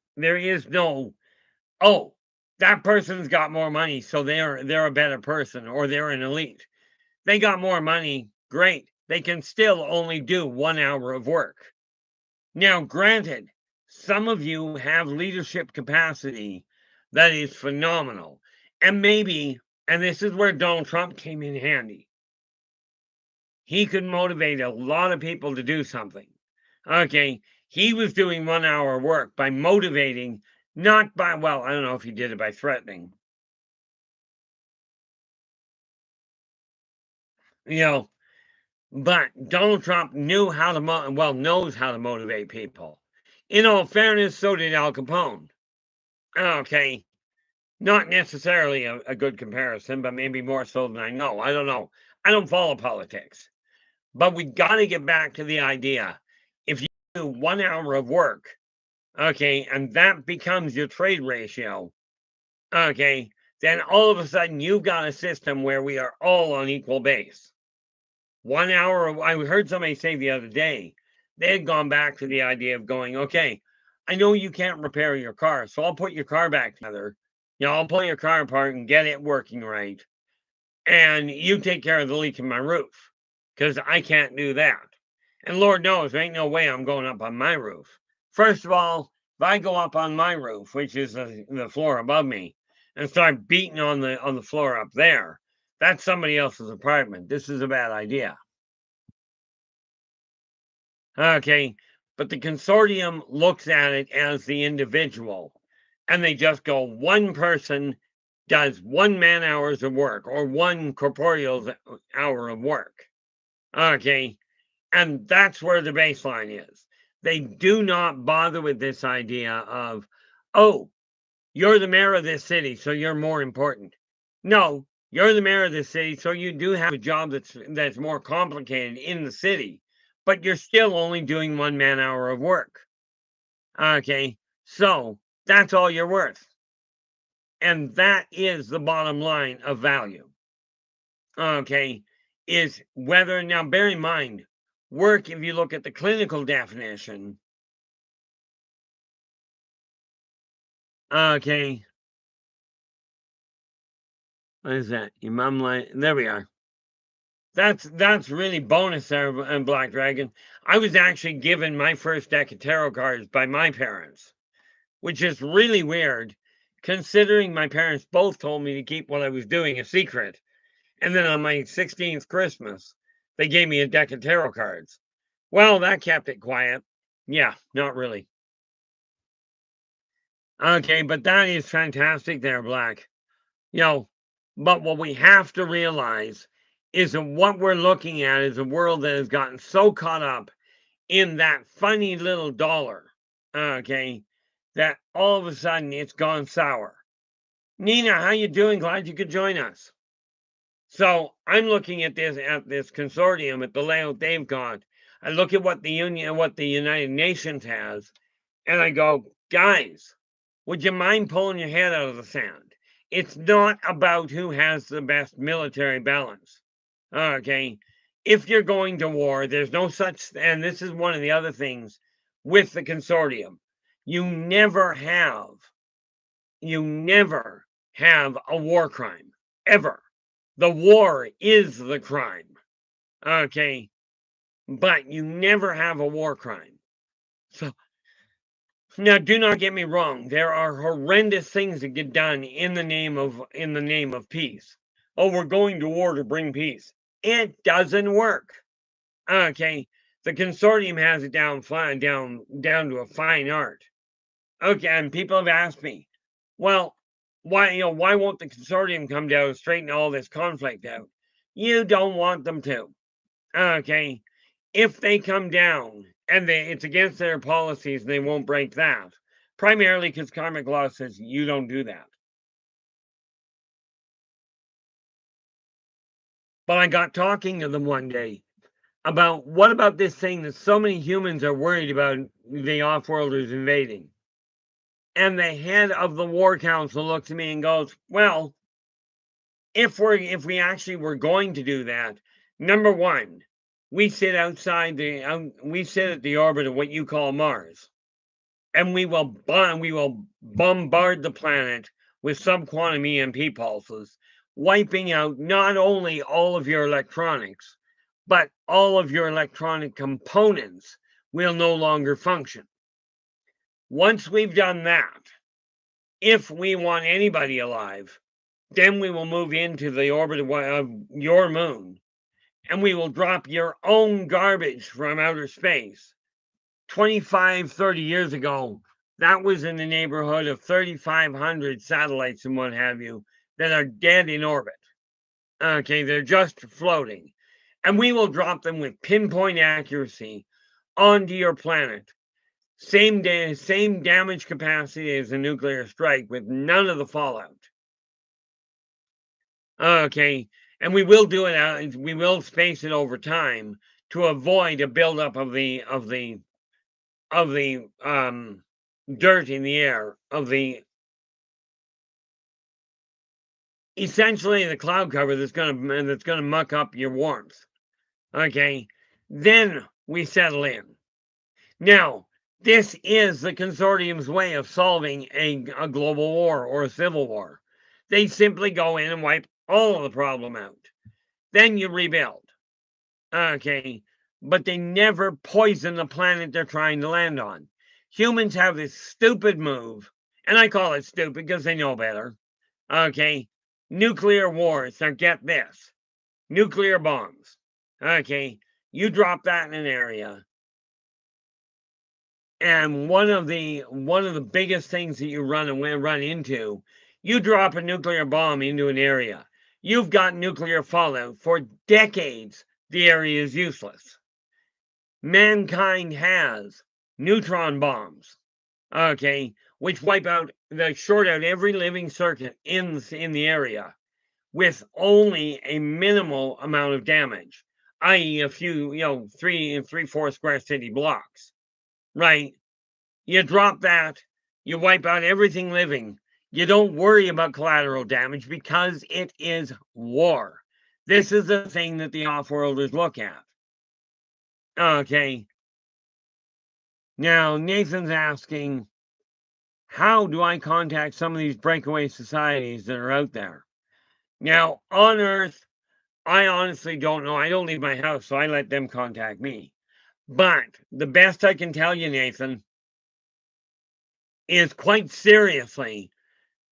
oh, that person's got more money, so they're a better person, or they're an elite. They got more money, great. They can still only do 1 hour of work. Now, granted, some of you have leadership capacity that is phenomenal. And maybe, and this is where Donald Trump came in handy, he could motivate a lot of people to do something. Okay, he was doing 1 hour work by motivating, not by, well, I don't know if he did it by threatening. But Donald Trump knows how to motivate people. In all fairness, so did Al Capone. Okay, not necessarily a good comparison, but maybe more so than I know. I don't know. I don't follow politics. But we got to get back to the idea. If you do 1 hour of work, okay, and that becomes your trade ratio, okay, then all of a sudden you've got a system where we are all on equal base. 1 hour, I heard somebody say the other day, they had gone back to the idea of going, okay, I know you can't repair your car, so I'll put your car back together. I'll pull your car apart and get it working right. And you take care of the leak in my roof, because I can't do that. And Lord knows, there ain't no way I'm going up on my roof. First of all, if I go up on my roof, which is the floor above me, and start beating on the floor up there, that's somebody else's apartment. This is a bad idea. Okay, but the consortium looks at it as the individual, and they just go, one person does 1 man-hours of work, or one corporeal hour of work. Okay, and that's where the baseline is. They do not bother with this idea of, oh, you're the mayor of this city, so you're more important. No, you're the mayor of this city, so you do have a job that's more complicated in the city, but you're still only doing 1 man-hour of work. Okay, so that's all you're worth. And that is the bottom line of value. Okay, is whether, now bear in mind, work, if you look at the clinical definition, okay, what is that? Your mom like, there we are. That's really bonus there, and Black Dragon. I was actually given my first deck of tarot cards by my parents, which is really weird, considering my parents both told me to keep what I was doing a secret. And then on my 16th Christmas, they gave me a deck of tarot cards. Well, that kept it quiet. Yeah, not really. Okay, but that is fantastic there, Black. But what we have to realize is that what we're looking at is a world that has gotten so caught up in that funny little dollar, okay, that all of a sudden it's gone sour. Nina, how you doing? Glad you could join us. So I'm looking at this consortium, at the layout they've got. I look at what the United Nations has, and I go, guys, would you mind pulling your head out of the sand? It's not about who has the best military balance. Okay. If you're going to war, there's no such, and this is one of the other things with the consortium. You never have, you never have a war crime, ever. The war is the crime. Okay. But you never have a war crime. So now, do not get me wrong. There are horrendous things that get done in the name of peace. Oh, we're going to war to bring peace. It doesn't work. Okay, the consortium has it down to a fine art. Okay, and people have asked me, well, why won't the consortium come down and straighten all this conflict out? You don't want them to. Okay, if they come down and it's against their policies, they won't break that. Primarily because karmic law says you don't do that. But I got talking to them one day about what about this thing that so many humans are worried about the off-worlders invading. And the head of the war council looks at me and goes, well, if we actually were going to do that, number one, we sit we sit at the orbit of what you call Mars. And we will bombard the planet with subquantum EMP pulses, wiping out not only all of your electronics, but all of your electronic components will no longer function. Once we've done that, if we want anybody alive, then we will move into the orbit of your moon, and we will drop your own garbage from outer space. 25, 30 years ago, that was in the neighborhood of 3,500 satellites and what have you that are dead in orbit. Okay, they're just floating. And we will drop them with pinpoint accuracy onto your planet. Same damage capacity as a nuclear strike with none of the fallout. Okay, and we will do it. We will space it over time to avoid a buildup of the dirt in the air, of the essentially the cloud cover that's gonna muck up your warmth. Okay, then we settle in. Now, this is the consortium's way of solving a global war or a civil war. They simply go in and wipe all of the problem out. Then you rebuild. Okay, but they never poison the planet they're trying to land on. Humans have this stupid move, and I call it stupid because they know better. Okay, nuclear wars. Now get this: nuclear bombs. Okay, you drop that in an area, and one of the biggest things that you run into, you drop a nuclear bomb into an area. You've got nuclear fallout for decades. The area is useless. Mankind has neutron bombs, okay, which short out every living circuit in the area with only a minimal amount of damage, i.e., a few, 3 4 square city blocks, right? You drop that, you wipe out everything living. You don't worry about collateral damage because it is war. This is the thing that the off-worlders look at. Okay. Now, Nathan's asking, how do I contact some of these breakaway societies that are out there? Now, on Earth, I honestly don't know. I don't leave my house, so I let them contact me. But the best I can tell you, Nathan, is quite seriously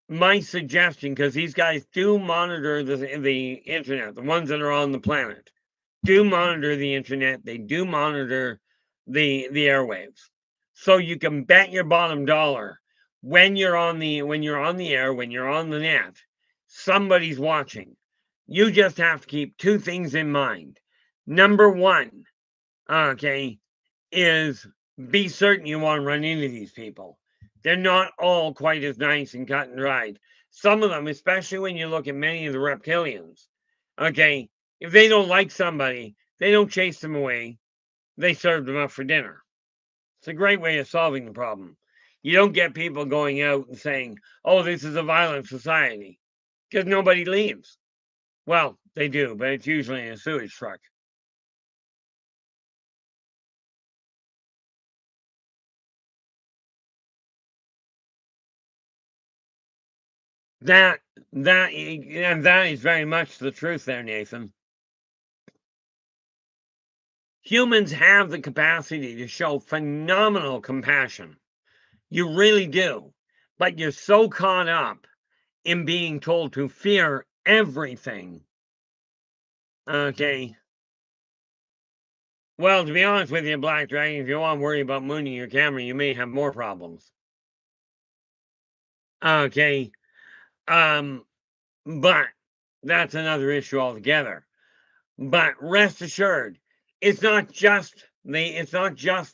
my suggestion, because these guys do monitor the internet, the ones that are on the planet do monitor the internet. They do monitor the airwaves. So you can bet your bottom dollar when you're on the air, when you're on the net, somebody's watching. You just have to keep two things in mind. Number one, okay, is be certain you want to run into these people. They're not all quite as nice and cut and dried. Some of them, especially when you look at many of the reptilians, Okay, if they don't like somebody, they don't chase them away. They serve them up for dinner. It's a great way of solving the problem. You don't get people going out and saying, "Oh, this is a violent society," because nobody leaves. Well, they do, but it's usually in a sewage truck. That that is very much the truth there, Nathan. Humans have the capacity to show phenomenal compassion. You really do. But you're so caught up in being told to fear everything. Okay. Well, to be honest with you, Black Dragon, if you want to worry about mooning your camera, you may have more problems. Okay. Um, but that's another issue altogether. But rest assured, it's not just the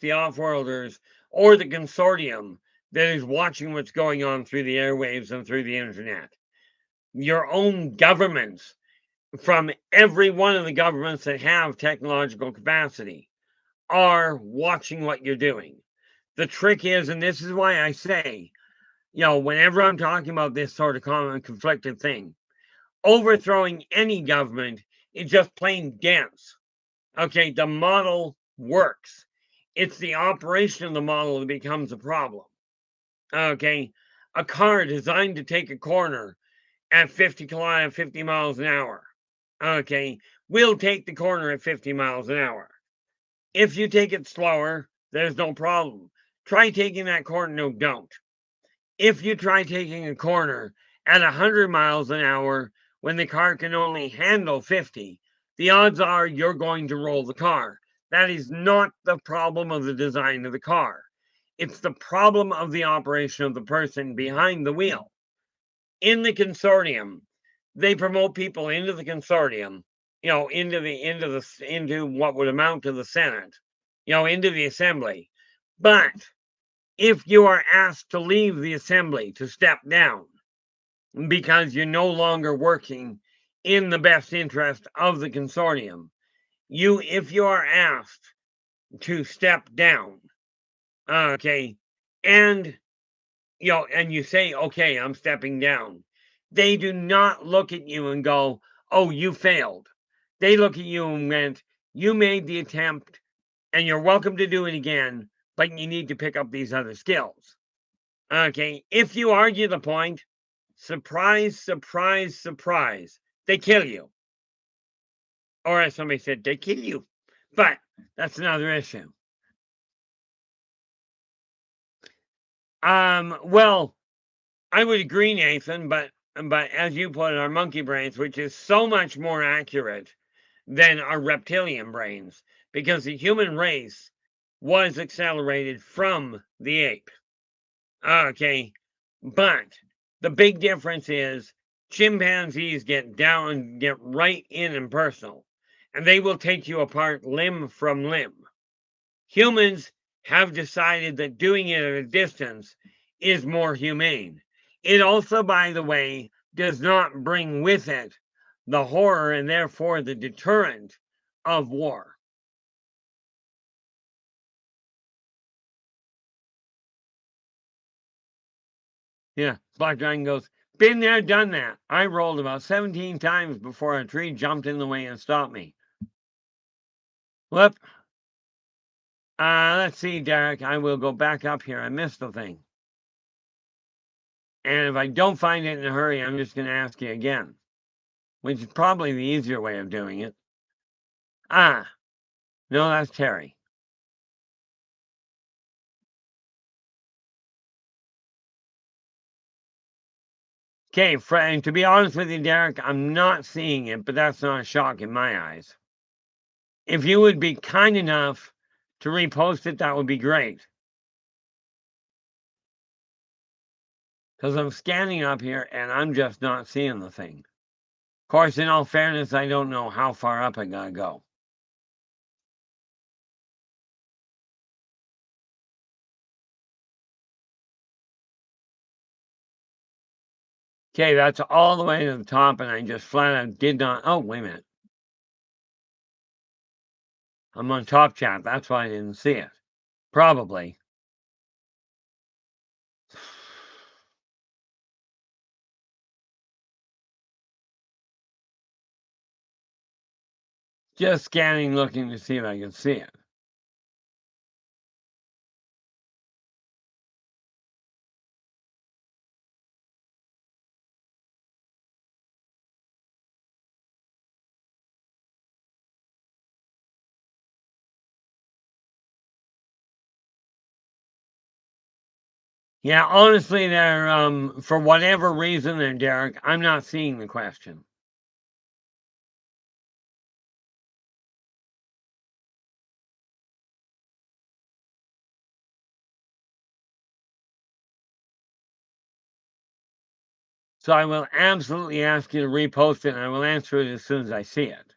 offworlders or the consortium that is watching what's going on through the airwaves and through the internet. Your own governments, from every one of the governments that have technological capacity, are watching what you're doing. The trick is, and this is why I say, whenever I'm talking about this sort of common conflicted thing, overthrowing any government is just plain dense. Okay, the model works. It's the operation of the model that becomes a problem. Okay, a car designed to take a corner at 50 miles an hour. Okay, will take the corner at 50 miles an hour. If you take it slower, there's no problem. Try taking that corner. No, don't. If you try taking a corner at 100 miles an hour when the car can only handle 50, the odds are you're going to roll the car. That is not the problem of the design of the car. It's the problem of the operation of the person behind the wheel. In the consortium, they promote people into the consortium, into what would amount to the Senate, into the assembly. But if you are asked to leave the assembly, to step down because you're no longer working in the best interest of the consortium, if you are asked to step down, okay, and and you say, "Okay, I'm stepping down," they do not look at you and go, "Oh, you failed." They look at you and went, "You made the attempt and you're welcome to do it again, but you need to pick up these other skills." Okay, if you argue the point, surprise, surprise, surprise, they kill you. Or as somebody said, they kill you. But that's another issue. Well, I would agree, Nathan, but as you put it, our monkey brains, which is so much more accurate than our reptilian brains, because the human race was accelerated from the ape. Okay, but the big difference is chimpanzees get down, get right in and personal, and they will take you apart limb from limb. Humans have decided that doing it at a distance is more humane. It also, by the way, does not bring with it the horror and therefore the deterrent of war. Yeah, Black Dragon goes, been there, done that. I rolled about 17 times before a tree jumped in the way and stopped me. Whoop. Let's see, Derek. I will go back up here. I missed the thing. And if I don't find it in a hurry, I'm just going to ask you again, which is probably the easier way of doing it. Ah, no, that's Terry. Okay, and to be honest with you, Derek, I'm not seeing it, but that's not a shock in my eyes. If you would be kind enough to repost it, that would be great. Because I'm scanning up here and I'm just not seeing the thing. Of course, in all fairness, I don't know how far up I gotta go. Okay, that's all the way to the top, and I just flat out did not. Oh, wait a minute. I'm on top chat. That's why I didn't see it. Probably. Just scanning, looking to see if I can see it. Yeah, honestly, they're for whatever reason there, Derek, I'm not seeing the question. So I will absolutely ask you to repost it, and I will answer it as soon as I see it.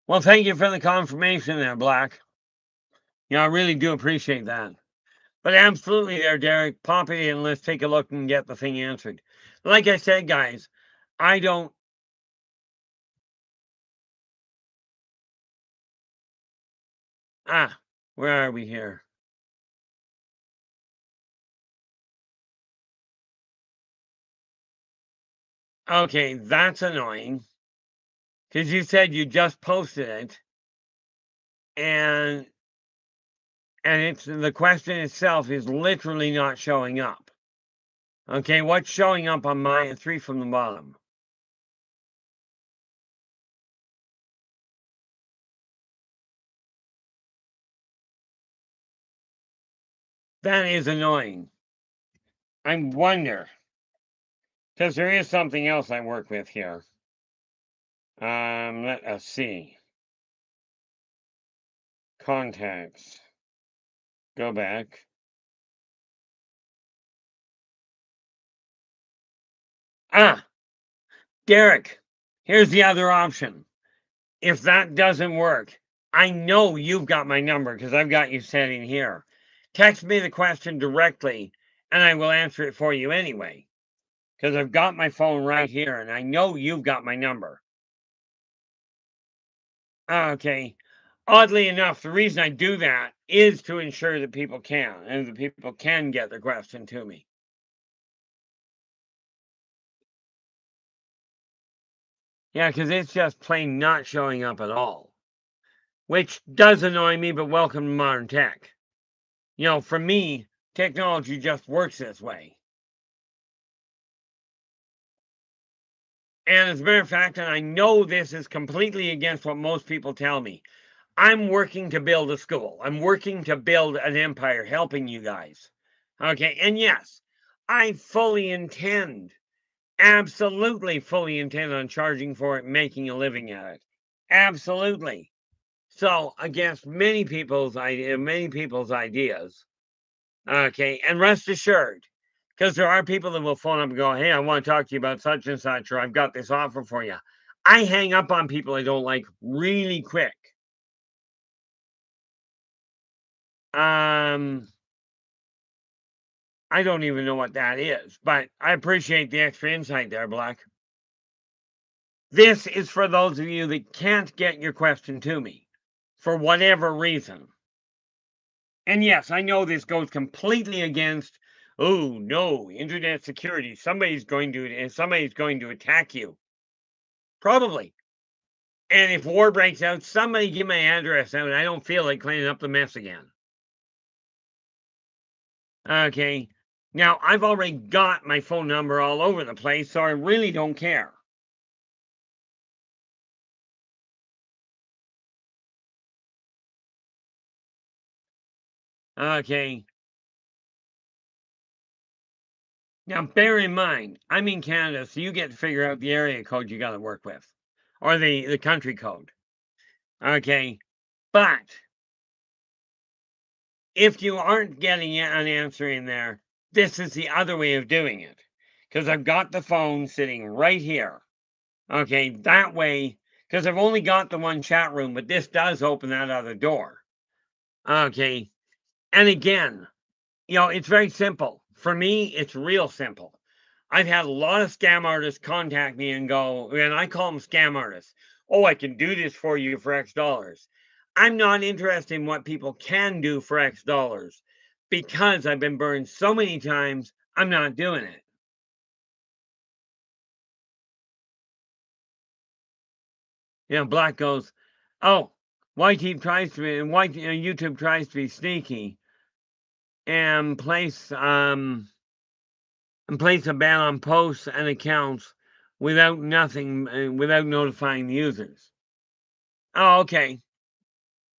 Well, thank you for the confirmation there, Black. Yeah, I really do appreciate that. But absolutely there, Derek. Pop it in. Let's take a look and get the thing answered. Like I said, guys, I don't. Where are we here? Okay, that's annoying. Because you said you just posted it. And it's the question itself is literally not showing up. Okay, what's showing up on my 3 from the bottom? That is annoying. I wonder, because there is something else I work with here. Let us see. Contacts. Go back. Derek, here's the other option. If that doesn't work, I know you've got my number because I've got you set in here. Text me the question directly, and I will answer it for you anyway. Because I've got my phone right here, and I know you've got my number. Okay. Oddly enough, the reason I do that is to ensure that people can, and that people can get their question to me. Yeah, because it's just plain not showing up at all, which does annoy me, but welcome to modern tech. You know, for me, technology just works this way. And as a matter of fact, and I know this is completely against what most people tell me, I'm working to build a school. I'm working to build an empire helping you guys. Okay, and yes, I fully intend, absolutely fully intend on charging for it, making a living at it. Absolutely. So, against many people's ideas, okay, and rest assured, because there are people that will phone up and go, "Hey, I want to talk to you about such and such, or I've got this offer for you." I hang up on people I don't like really quick. Um, I don't even know what that is, but I appreciate the extra insight there, Black. This is for those of you that can't get your question to me for whatever reason. And yes, I know this goes completely against, oh no, internet security. Somebody's going to attack you. Probably. And if war breaks out, somebody give my address out. I don't feel like cleaning up the mess again. Okay. Now, I've already got my phone number all over the place, so I really don't care. Okay. Now, bear in mind, I'm in Canada, so you get to figure out the area code you got to work with, or the country code. Okay. But if you aren't getting an answer in there, this is the other way of doing it. Because I've got the phone sitting right here. Okay, that way, because I've only got the one chat room, but this does open that other door. Okay, and again, it's very simple. For me, it's real simple. I've had a lot of scam artists contact me and go, and I call them scam artists. Oh, I can do this for you for X dollars. I'm not interested in what people can do for X dollars because I've been burned so many times, I'm not doing it. Black goes, oh, YouTube tries to be sneaky and place a ban on posts and accounts without notifying the users. Oh, okay.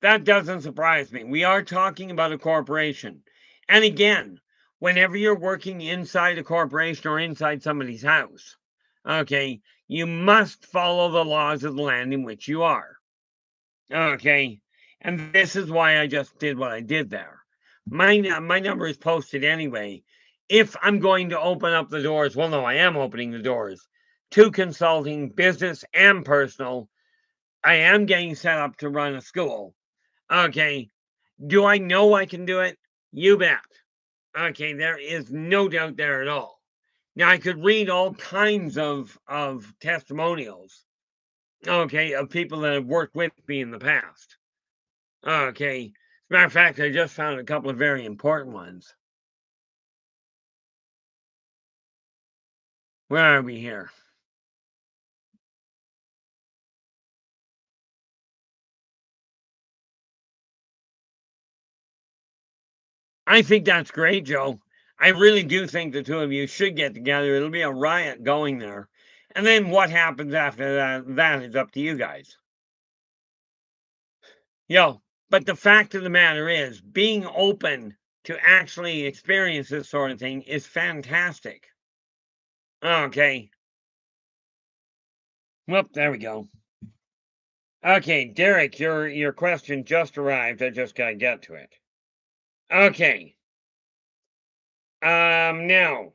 That doesn't surprise me. We are talking about a corporation. And again, whenever you're working inside a corporation or inside somebody's house, okay, you must follow the laws of the land in which you are. Okay. And this is why I just did what I did there. My number is posted anyway. If I'm going to open up the doors, well, no, I am opening the doors to consulting, business and personal. I am getting set up to run a school. Okay. Do I know I can do it? You bet. Okay. There is no doubt there at all. Now, I could read all kinds of testimonials, okay, of people that have worked with me in the past. Okay. As a matter of fact, I just found a couple of very important ones. Where are we here? I think that's great, Joe. I really do think the two of you should get together. It'll be a riot going there. And then what happens after that is up to you guys. But the fact of the matter is, being open to actually experience this sort of thing is fantastic. Okay. Well, there we go. Okay, Derek, your question just arrived. I just gotta get to it. Okay. Now,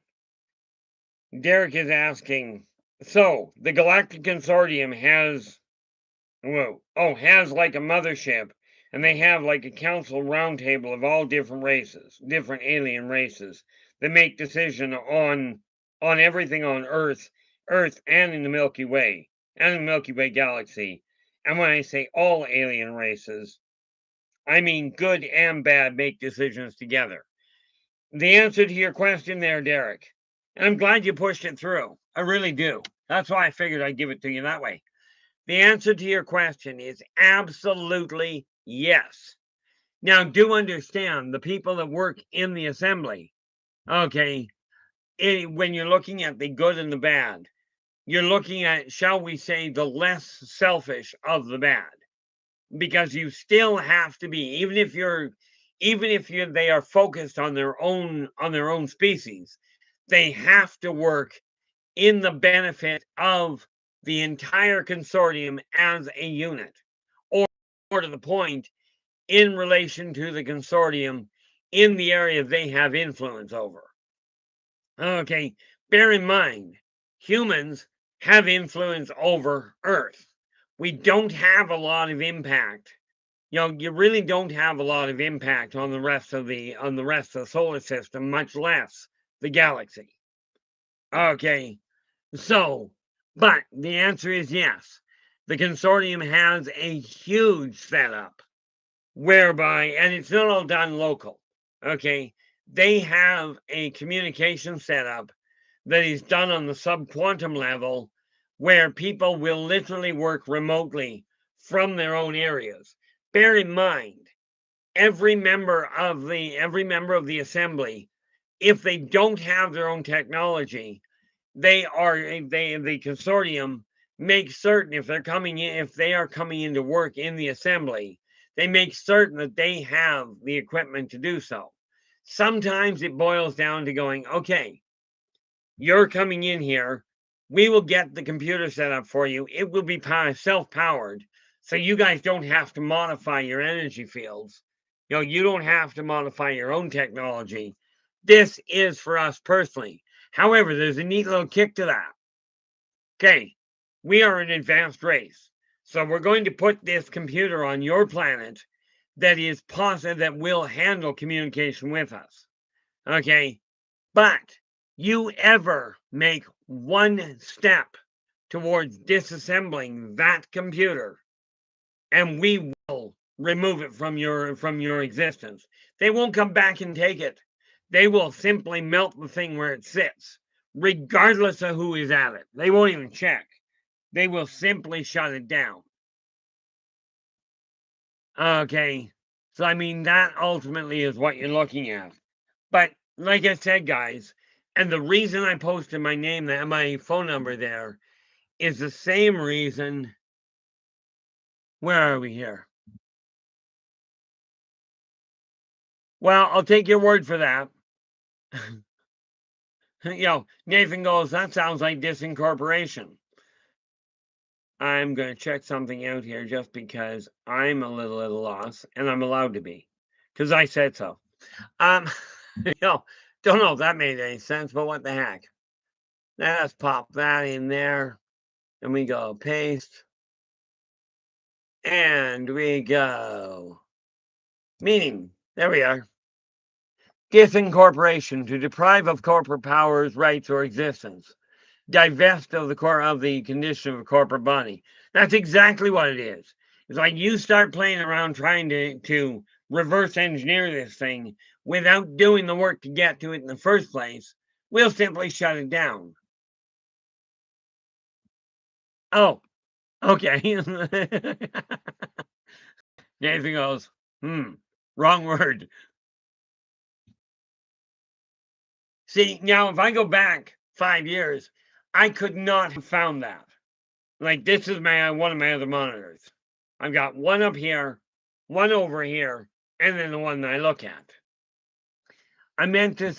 Derek is asking, so the Galactic Consortium has like a mothership, and they have like a council roundtable of all different races, different alien races, that make decision on everything on Earth and in the Milky Way, and the Milky Way galaxy. And when I say all alien races, I mean good and bad make decisions together. The answer to your question there, Derek, and I'm glad you pushed it through. I really do. That's why I figured I'd give it to you that way. The answer to your question is absolutely yes. Now, do understand the people that work in the assembly, okay, when you're looking at the good and the bad, you're looking at, shall we say, the less selfish of the bad, because you still have to be, even if they are focused on their own species, they have to work in the benefit of the entire consortium as a unit, or to the point, in relation to the consortium in the area they have influence over. Okay, bear in mind, humans have influence over Earth. We don't have a lot of impact. You really don't have a lot of impact on the rest of the solar system, much less the galaxy. Okay, so, but the answer is yes. The consortium has a huge setup whereby, and it's not all done local, okay? They have a communication setup that is done on the subquantum level where people will literally work remotely from their own areas. Bear in mind, every member of the assembly, if they don't have their own technology, the consortium makes certain if they are coming into work in the assembly, they make certain that they have the equipment to do so. Sometimes it boils down to going, okay, you're coming in here, we will get the computer set up for you, it will be self-powered, so you guys don't have to modify your energy fields. You don't have to modify your own technology. This is for us personally. However, there's a neat little kick to that. Okay, we are an advanced race. So we're going to put this computer on your planet that is positive, that will handle communication with us. Okay? But you ever make one step towards disassembling that computer, and we will remove it from your existence. They won't come back and take it. They will simply melt the thing where it sits, regardless of who is at it. They won't even check. They will simply shut it down. Okay. So I mean, that ultimately is what you're looking at. But like I said, guys, and the reason I posted my name and my phone number there is the same reason. Where are we here? Well, I'll take your word for that. Nathan goes, that sounds like disincorporation. I'm going to check something out here just because I'm a little at a loss, and I'm allowed to be, because I said so. Don't know if that made any sense, but what the heck. Let's pop that in there, and we go paste, and we go meaning. There we are. Disincorporation, to deprive of corporate powers, rights, or existence. Divest of the condition of a corporate body. That's exactly what it is. It's like you start playing around trying to reverse engineer this thing without doing the work to get to it in the first place. We'll simply shut it down. Oh, okay. Nathan goes, wrong word. See, now if I go back 5 years, I could not have found that. Like, this is one of my other monitors. I've got one up here, one over here, and then the one that I look at. I meant to,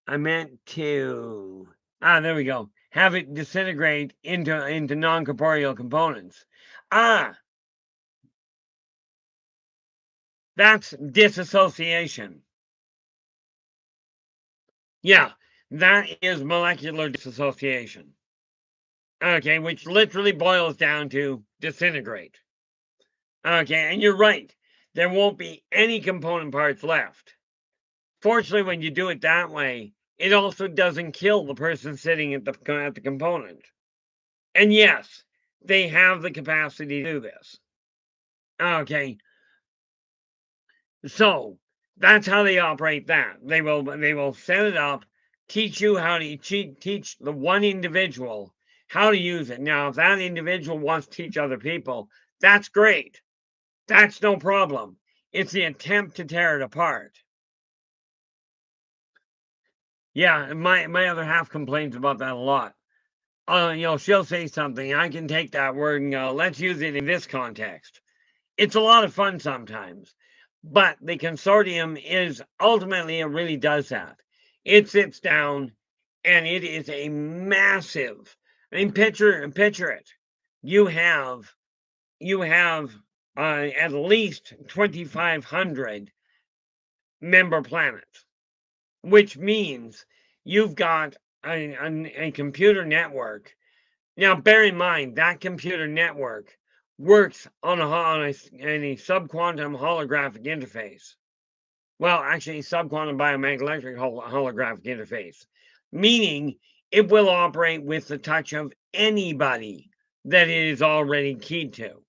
there we go. Have it disintegrate into non-corporeal components. That's disassociation. Yeah, that is molecular disassociation. Okay, which literally boils down to disintegrate. Okay, and you're right. There won't be any component parts left. Fortunately, when you do it that way, it also doesn't kill the person sitting at the component. And yes, they have the capacity to do this. Okay, so that's how they operate that. They will set it up, teach you how to teach the one individual how to use it. Now, if that individual wants to teach other people, that's great. That's no problem. It's the attempt to tear it apart. Yeah, my other half complains about that a lot. She'll say something, I can take that word and go, let's use it in this context. It's a lot of fun sometimes, but the consortium is ultimately, it really does that. It sits down and it is a massive, I mean, picture it. You have at least 2,500 member planets, which means you've got a computer network. Now, bear in mind that computer network works on a subquantum holographic interface. Well, actually, subquantum biomagnetic holographic interface, meaning it will operate with the touch of anybody that it is already keyed to.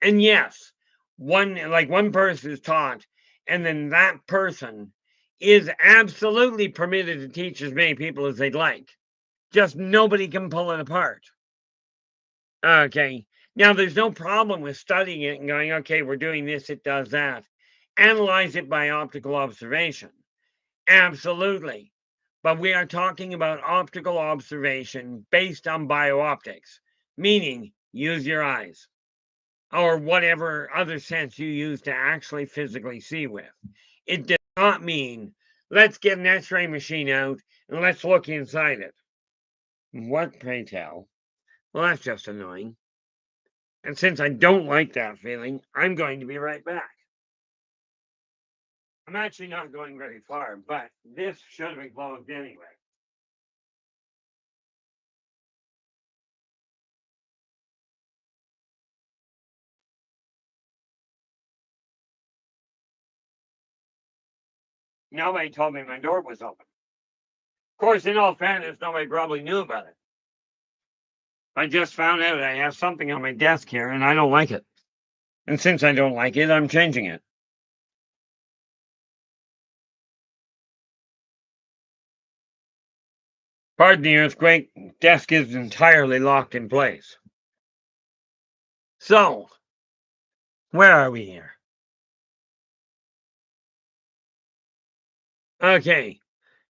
And yes, one person is taught, and then that person is absolutely permitted to teach as many people as they'd like. Just nobody can pull it apart. Okay. Now, there's no problem with studying it and going, okay, we're doing this, it does that. Analyze it by optical observation. Absolutely. But we are talking about optical observation based on biooptics, meaning use your eyes or whatever other sense you use to actually physically see with. It does not mean let's get an x-ray machine out and let's look inside it. What, pray tell? Well, that's just annoying. And since I don't like that feeling, I'm going to be right back. I'm actually not going very far, but this should have been closed anyway. Nobody told me my door was open. Of course, in all fairness, nobody probably knew about it. I just found out I have something on my desk here, and I don't like it. And since I don't like it, I'm changing it. Pardon the earthquake. Desk is entirely locked in place. So, where are we here? Okay.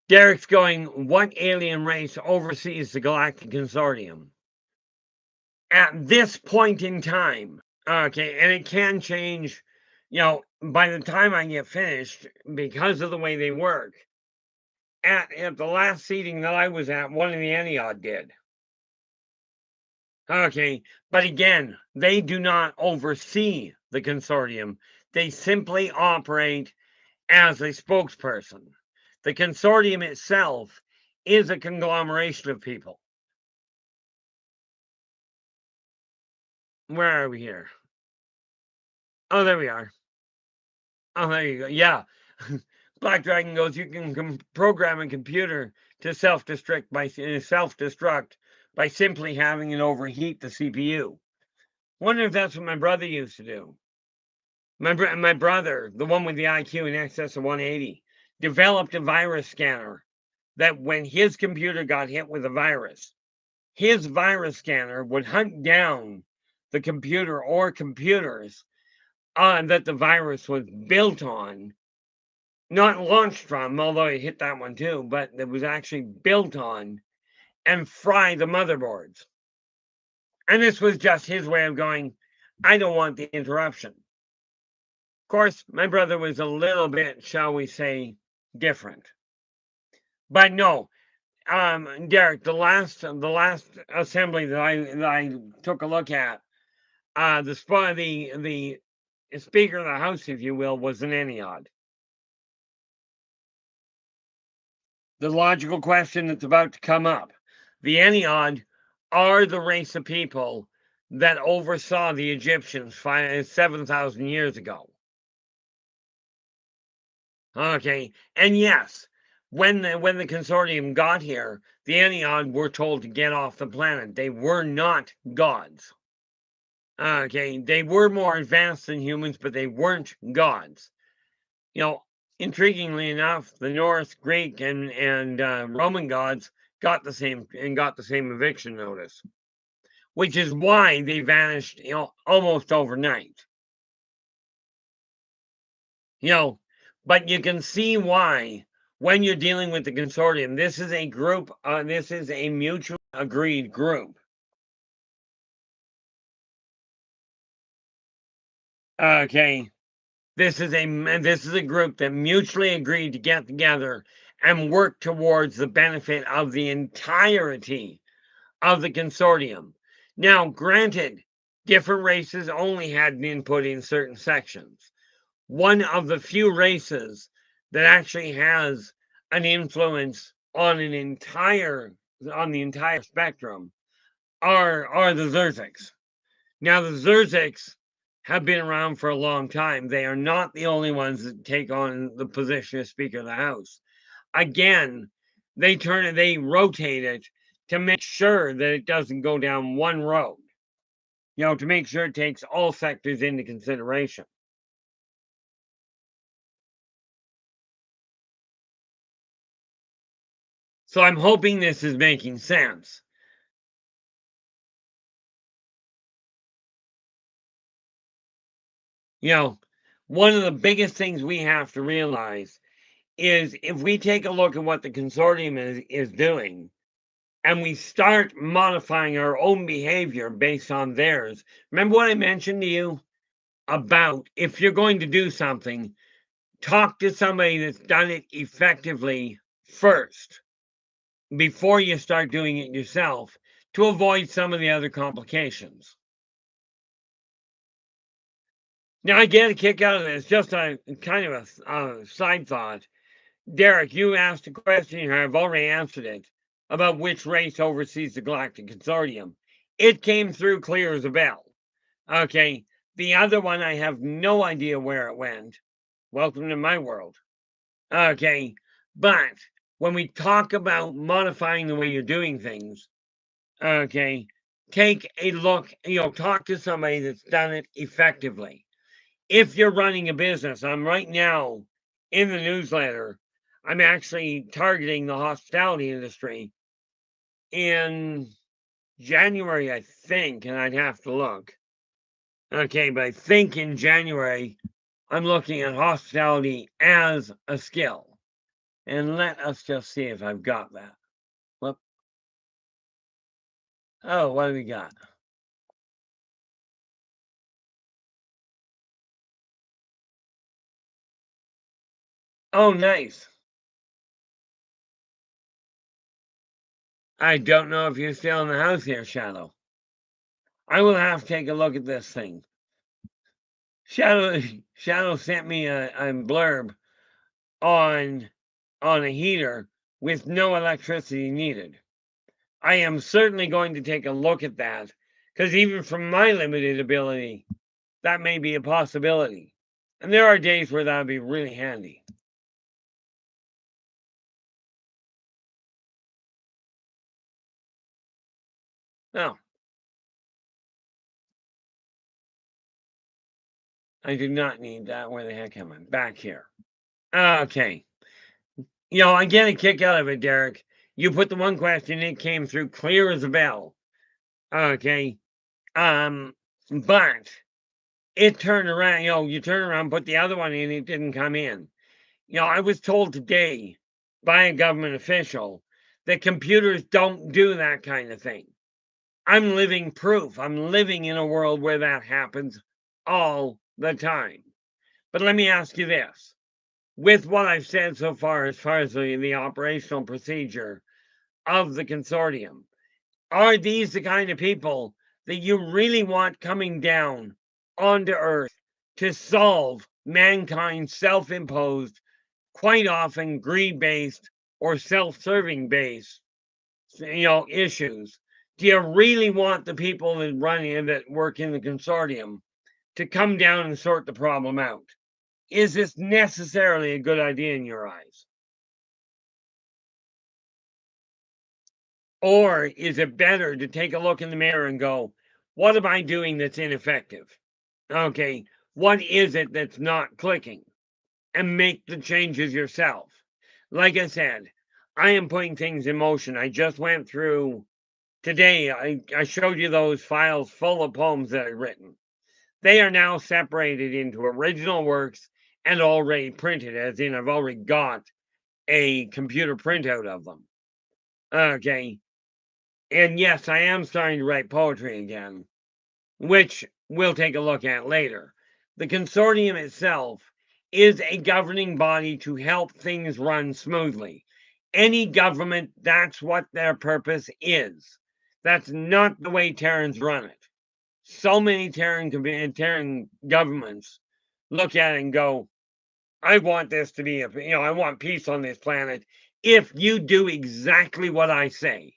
Derek's going, what alien race oversees the Galactic Consortium? At this point in time, okay, and it can change, by the time I get finished, because of the way they work. At the last seating that I was at, one of the Eniod did. Okay, but again, they do not oversee the consortium. They simply operate as a spokesperson. The consortium itself is a conglomeration of people. Where are we here? Oh, there we are. Oh, there you go. Yeah. Black Dragon goes, you can program a computer to self-destruct by simply having it overheat the CPU. Wonder if that's what my brother used to do. My brother, the one with the IQ in excess of 180, developed a virus scanner that when his computer got hit with a virus, his virus scanner would hunt down the computer or computers that the virus was built on, not launched from, although it hit that one too, but it was actually built on, and fry the motherboards. And this was just his way of going, I don't want the interruption. Of course, my brother was a little bit, shall we say, different. But no, Derek, the last assembly that I took a look at, the Speaker of the House, if you will, was an Eniod. The logical question that's about to come up: the Eniod are the race of people that oversaw the Egyptians 7,000 years ago. Okay, and yes, when the consortium got here, the Eniod were told to get off the planet. They were not gods. Okay, they were more advanced than humans, but they weren't gods. Intriguingly enough, the Norse, Greek, and Roman gods got the same eviction notice, which is why they vanished, almost overnight. But you can see why when you're dealing with the consortium, this is a group. This is a mutually agreed group. Okay. This is a group that mutually agreed to get together and work towards the benefit of the entirety of the consortium. Now, granted, different races only had an input in certain sections. One of the few races that actually has an influence on the entire spectrum are the Zerziks. Now, the Zerziks have been around for a long time. They are not the only ones that take on the position of Speaker of the House. Again, they rotate it to make sure that it doesn't go down one road, to make sure it takes all sectors into consideration. So I'm hoping this is making sense. One of the biggest things we have to realize is if we take a look at what the consortium is doing, and we start modifying our own behavior based on theirs. Remember what I mentioned to you about if you're going to do something, talk to somebody that's done it effectively first before you start doing it yourself to avoid some of the other complications. Now, I get a kick out of this, just a kind of a side thought. Derek, you asked a question here. I've already answered it about which race oversees the Galactic Consortium. It came through clear as a bell. Okay. The other one, I have no idea where it went. Welcome to my world. Okay. But when we talk about modifying the way you're doing things, okay, take a look, talk to somebody that's done it effectively. If you're running a business, I'm right now in the newsletter, I'm actually targeting the hospitality industry in January, I think, and I'd have to look. Okay, but I think in January, I'm looking at hospitality as a skill. And let us just see if I've got that. Whoop. Oh, what do we got? Oh, nice. I don't know if you're still in the house here, Shadow. I will have to take a look at this thing. Shadow Shadow sent me a blurb on a heater with no electricity needed. I am certainly going to take a look at that because even from my limited ability, that may be a possibility. And there are days where that would be really handy. No, I do not need that. Where the heck am I? Back here. Okay. I get a kick out of it, Derek. You put the one question, it came through clear as a bell. Okay. But it turned around, you turn around, put the other one in, it didn't come in. I was told today by a government official that computers don't do that kind of thing. I'm living proof. I'm living in a world where that happens all the time. But let me ask you this. With what I've said so far, as far as the operational procedure of the consortium, are these the kind of people that you really want coming down onto Earth to solve mankind's self imposed, quite often greed based or self serving based, issues? Do you really want the people that that work in the consortium to come down and sort the problem out? Is this necessarily a good idea in your eyes? Or is it better to take a look in the mirror and go, what am I doing that's ineffective? Okay, what is it that's not clicking? And make the changes yourself. Like I said, I am putting things in motion. I just went through today, I showed you those files full of poems that I've written. They are now separated into original works and already printed, as in I've already got a computer printout of them. Okay. And yes, I am starting to write poetry again, which we'll take a look at later. The consortium itself is a governing body to help things run smoothly. Any government, that's what their purpose is. That's not the way Terrans run it. So many Terran governments look at it and go, I want this to be I want peace on this planet if you do exactly what I say.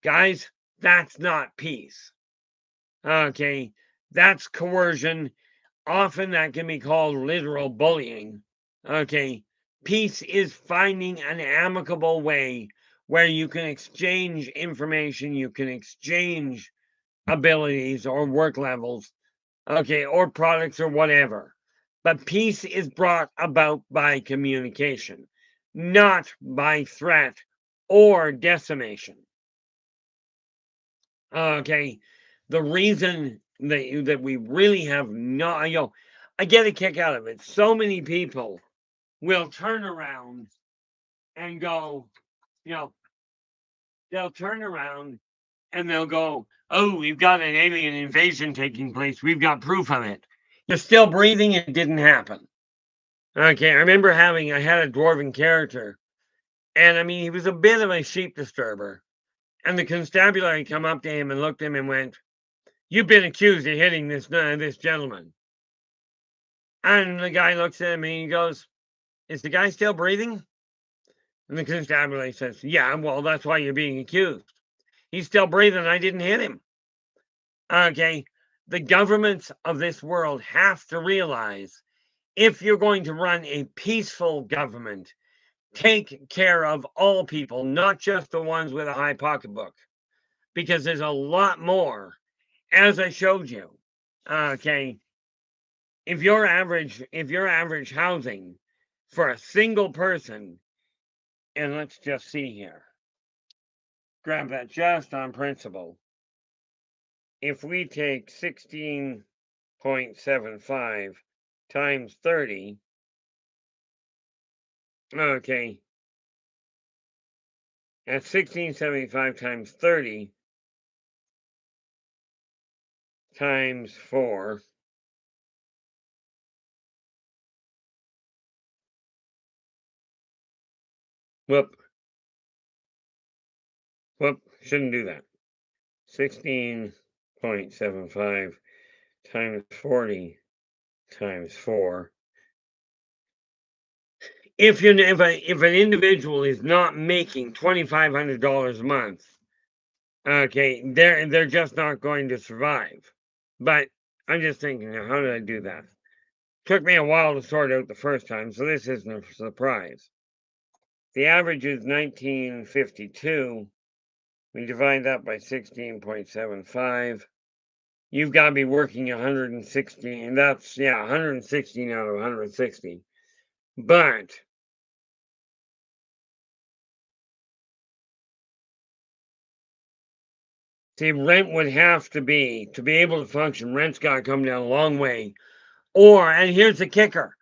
Guys, that's not peace. Okay, that's coercion. Often that can be called literal bullying. Okay, peace is finding an amicable way where you can exchange information, you can exchange abilities or work levels, okay, or products or whatever. But peace is brought about by communication, not by threat or decimation. Okay, the reason that we really have no, I get a kick out of it. So many people will turn around and go, you know, they'll turn around and they'll go, "Oh, we've got an alien invasion taking place. We've got proof of it. You're still breathing. It didn't happen." Okay, I remember I had a dwarven character, and I mean, he was a bit of a sheep disturber. And the constabulary come up to him and looked at him and went, "You've been accused of hitting this gentleman." And the guy looks at me and he goes, "Is the guy still breathing?" And the constabulary says, "Yeah, well, that's why you're being accused. He's still breathing. I didn't hit him." Okay. The governments of this world have to realize if you're going to run a peaceful government, take care of all people, not just the ones with a high pocketbook, because there's a lot more, as I showed you. Okay, if your average housing for a single person, and let's just see here, grab that just on principle. If we take 16.75 times 30, okay, at 1675 times 30 times 4, whoop, shouldn't do that. 16.75 times 40 times 4. If an individual is not making $2,500 a month, okay, they're just not going to survive. But I'm just thinking, how did I do that? Took me a while to sort out the first time, so this isn't a surprise. The average is 1952. We divide that by 16.75. You've got to be working 160, and that's, 116 out of 160. But see, rent would have to be able to function, rent's got to come down a long way. Or, and here's the kicker,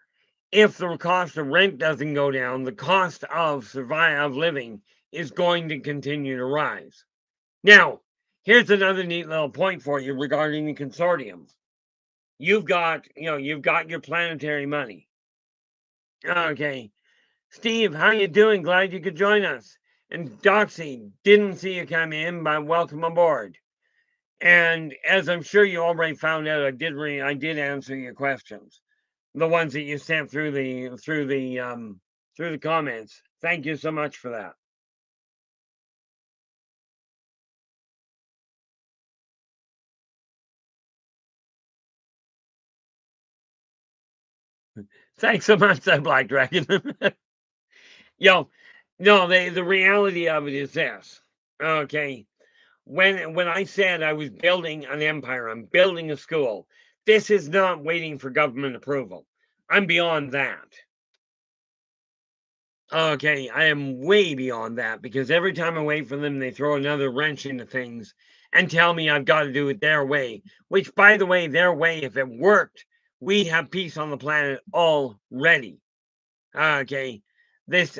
if the cost of rent doesn't go down, the cost of living is going to continue to rise. Now, here's another neat little point for you regarding the consortium. You've got your planetary money. Okay. Steve, how you doing? Glad you could join us. And Doxy, didn't see you come in, but welcome aboard. And as I'm sure you already found out, I did answer your questions, the ones that you sent through the comments. Thank you so much for that. Thanks so much, that Black Dragon. Yo, no, the reality of it is this. Okay, when I said I was building an empire, I'm building a school. This is not waiting for government approval. I'm beyond that. Okay, I am way beyond that because every time I wait for them, they throw another wrench into things and tell me I've got to do it their way. Which, by the way, their way, if it worked, we'd have peace on the planet already. Okay, this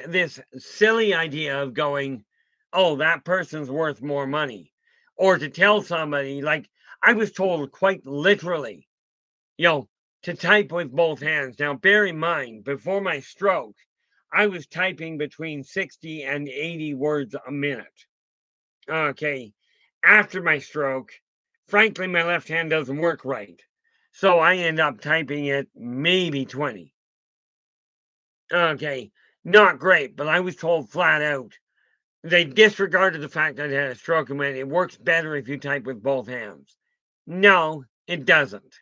silly idea of going, oh, that person's worth more money, or to tell somebody, like I was told quite literally, to type with both hands. Now, bear in mind, before my stroke, I was typing between 60 and 80 words a minute. Okay, after my stroke, frankly, my left hand doesn't work right, so I end up typing it maybe 20. Okay, not great, but I was told flat out. They disregarded the fact that I had a stroke and went, it works better if you type with both hands. No, it doesn't.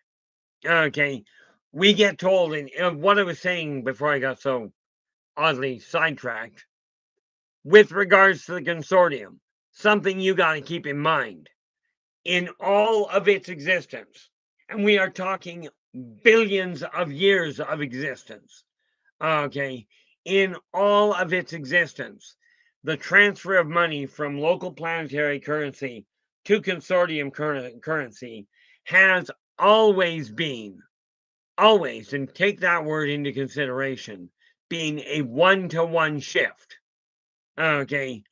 Okay, we get told, and what I was saying before I got so oddly sidetracked, with regards to the consortium, something you got to keep in mind in all of its existence, and we are talking billions of years of existence. Okay, in all of its existence, the transfer of money from local planetary currency to consortium currency has always been, always, and take that word into consideration, being a one-to-one shift. Okay,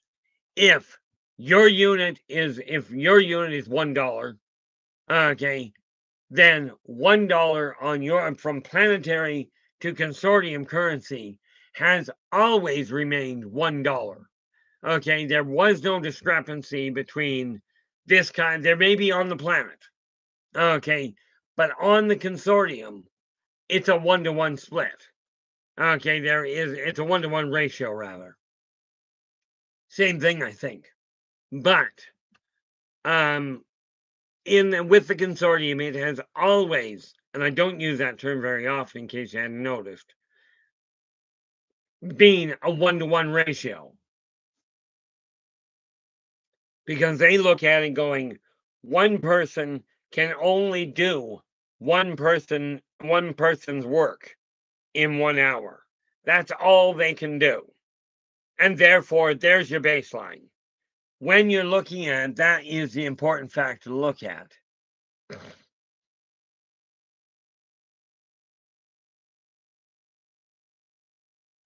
if your unit is $1, okay, then $1 on your from planetary to consortium currency has always remained $1. Okay, there was no discrepancy between this kind. There may be on the planet, okay, but on the consortium, it's a 1-to-1 split. Okay, it's a 1-to-1 ratio rather. Same thing, I think. But with the consortium, it has always and I don't use that term very often in case you hadn't noticed, being a 1-to-1 ratio. Because they look at it going, one person can only do one person's work in 1 hour. That's all they can do. And therefore, there's your baseline. When you're looking at it, that is the important factor to look at.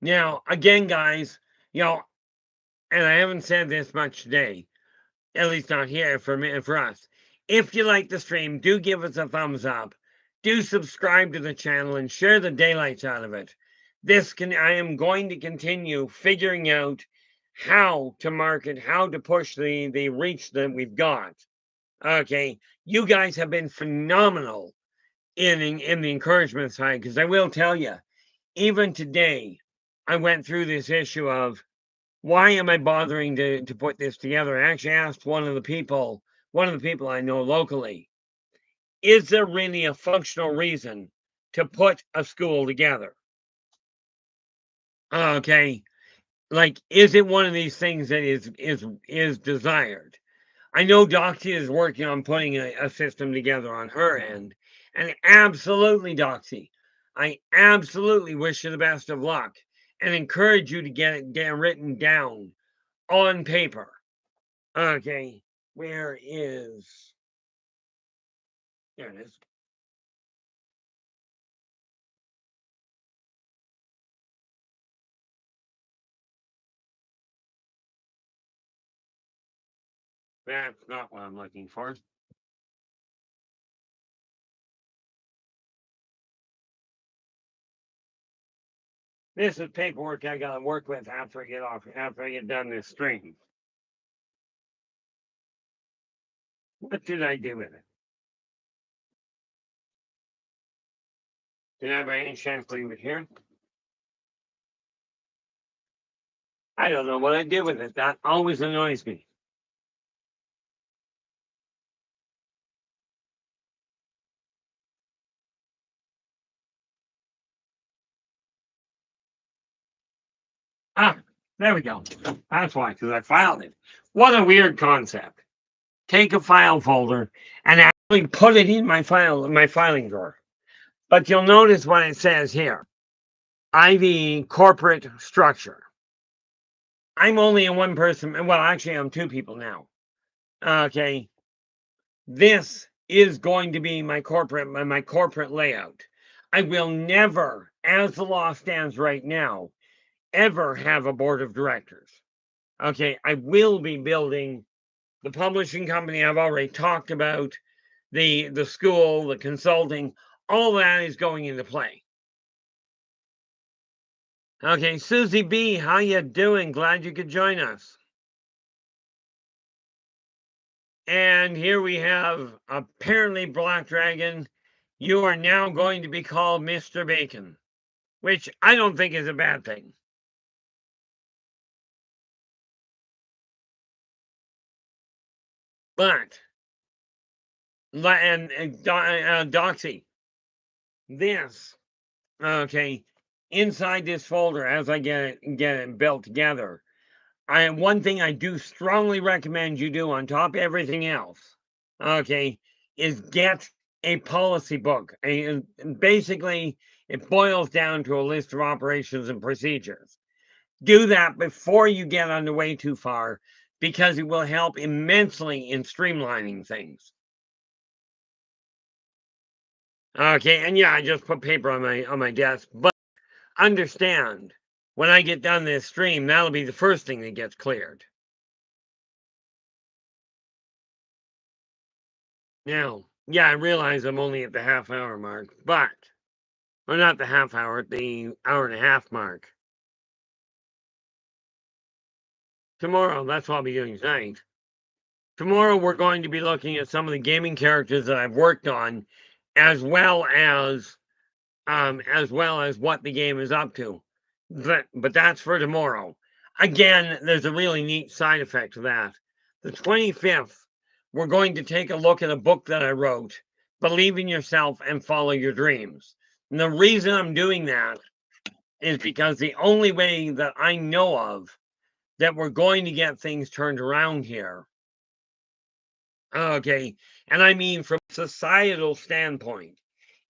Now, again, guys, and I haven't said this much today, at least not here for me, for us. If you like the stream, do give us a thumbs up. Do subscribe to the channel and share the daylights out of it. I am going to continue figuring out how to market, how to push the reach that we've got. Okay, you guys have been phenomenal in the encouragement side, because I will tell you, even today, I went through this issue of, why am I bothering to put this together? I actually asked one of the people I know locally, is there really a functional reason to put a school together? Okay, like, is it one of these things that is desired? I know Doxy is working on putting a system together on her end, and absolutely, Doxy, I absolutely wish you the best of luck and encourage you to get it written down on paper. Okay, where is... There it is. That's not what I'm looking for. This is paperwork I gotta work with after I get done this stream. What did I do with it? Did I by any chance leave it here? I don't know what I did with it. That always annoys me. Ah, there we go. That's why, because I filed it. What a weird concept. Take a file folder and actually put it in my filing drawer. But you'll notice what it says here. IV corporate structure. I'm only a one person. Well, actually, I'm two people now. Okay. This is going to be my corporate layout. I will never, as the law stands right now, ever have a board of directors. Okay, I will be building the publishing company I've already talked about, the school, the consulting, all that is going into play. Okay, Susie B, how you doing? Glad you could join us. And here we have, apparently, Black Dragon, you are now going to be called Mr. Bacon, which I don't think is a bad thing. But, and Doxy, this, okay, inside this folder, as I get it built together, one thing I do strongly recommend you do on top of everything else, okay, is get a policy book. And basically, it boils down to a list of operations and procedures. Do that before you get underway too far, because it will help immensely in streamlining things. Okay, and yeah, I just put paper on my desk, but understand, when I get done this stream, that'll be the first thing that gets cleared. Now, yeah, I realize I'm only at the half-hour mark, but, or not the half hour, the hour and a half mark. Tomorrow, that's what I'll be doing tonight. Tomorrow, we're going to be looking at some of the gaming characters that I've worked on, as well as what the game is up to. But that's for tomorrow. Again, there's a really neat side effect to that. The 25th, we're going to take a look at a book that I wrote believe in yourself, and follow your dreams. And the reason I'm doing that is because the only way that I know of that we're going to get things turned around here, okay, and I mean from a societal standpoint,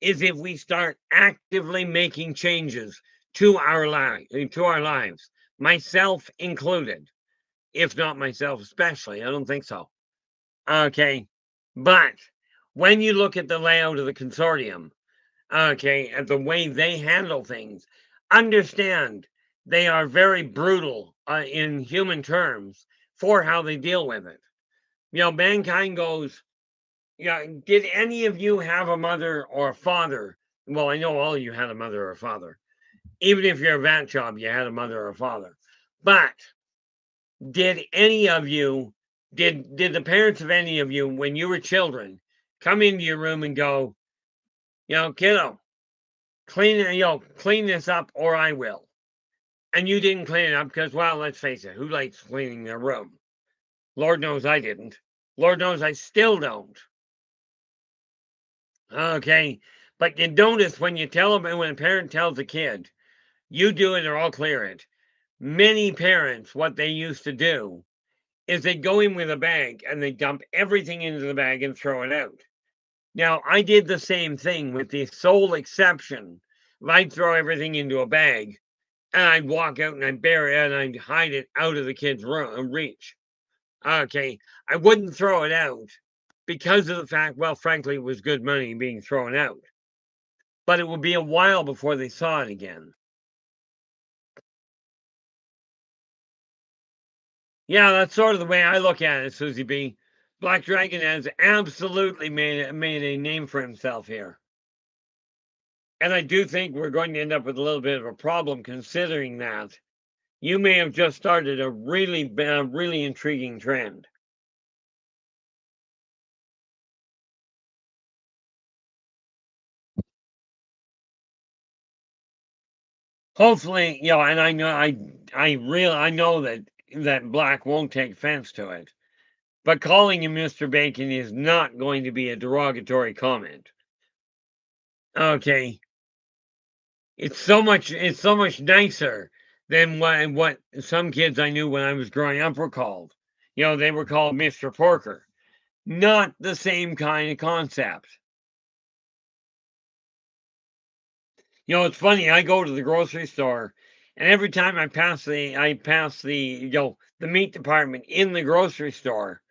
is if we start actively making changes to our lives, myself included, if not myself especially. I don't think so. Okay, but when you look at the layout of the consortium, okay, and the way they handle things, understand they are very brutal in human terms for how they deal with it. Mankind goes, yeah, did any of you have a mother or a father? Well, I know all of you had a mother or a father. Even if you're a vat job, you had a mother or a father. But did any of you, did the parents of any of you, when you were children, come into your room and go, kiddo, clean this up or I will. And you didn't clean it up because, well, let's face it, who likes cleaning their room? Lord knows I didn't. Lord knows I still don't. Okay. But you notice when you tell them, when a parent tells a kid, you do it or I'll clear it. Many parents, what they used to do is they go in with a bag and they dump everything into the bag and throw it out. Now, I did the same thing with the sole exception of I'd throw everything into a bag and I'd walk out and I'd bury it and I'd hide it out of the kid's room reach. Okay. I wouldn't throw it out because of the fact, well, frankly, it was good money being thrown out. But it would be a while before they saw it again. Yeah, that's sort of the way I look at it, Susie B. Black Dragon has absolutely made a name for himself here. And I do think we're going to end up with a little bit of a problem considering that you may have just started a really intriguing trend. Hopefully, and I know that Black won't take offense to it. But calling him Mr. Bacon is not going to be a derogatory comment. Okay. It's so much nicer than what some kids I knew when I was growing up were called. They were called Mr. Porker. Not the same kind of concept. It's funny, I go to the grocery store and every time I pass the meat department in the grocery store,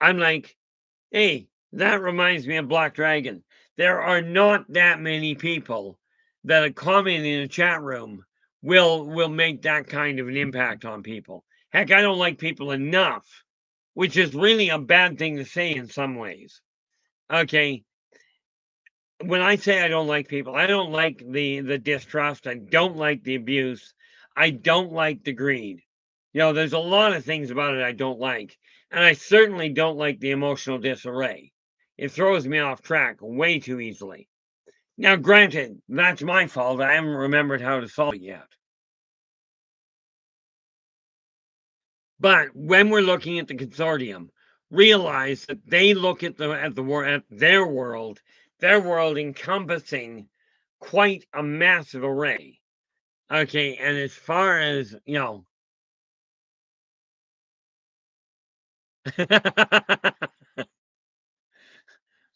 I'm like, hey, that reminds me of Black Dragon. There are not that many people that a comment in a chat room will make that kind of an impact on people. Heck, I don't like people enough, which is really a bad thing to say in some ways. Okay, when I say I don't like people, I don't like the distrust, I don't like the abuse, I don't like the greed. There's a lot of things about it I don't like, and I certainly don't like the emotional disarray. It throws me off track way too easily. Now, granted, that's my fault. I haven't remembered how to solve it yet. But when we're looking at the consortium, realize that they look at their world encompassing quite a massive array. Okay, and as far as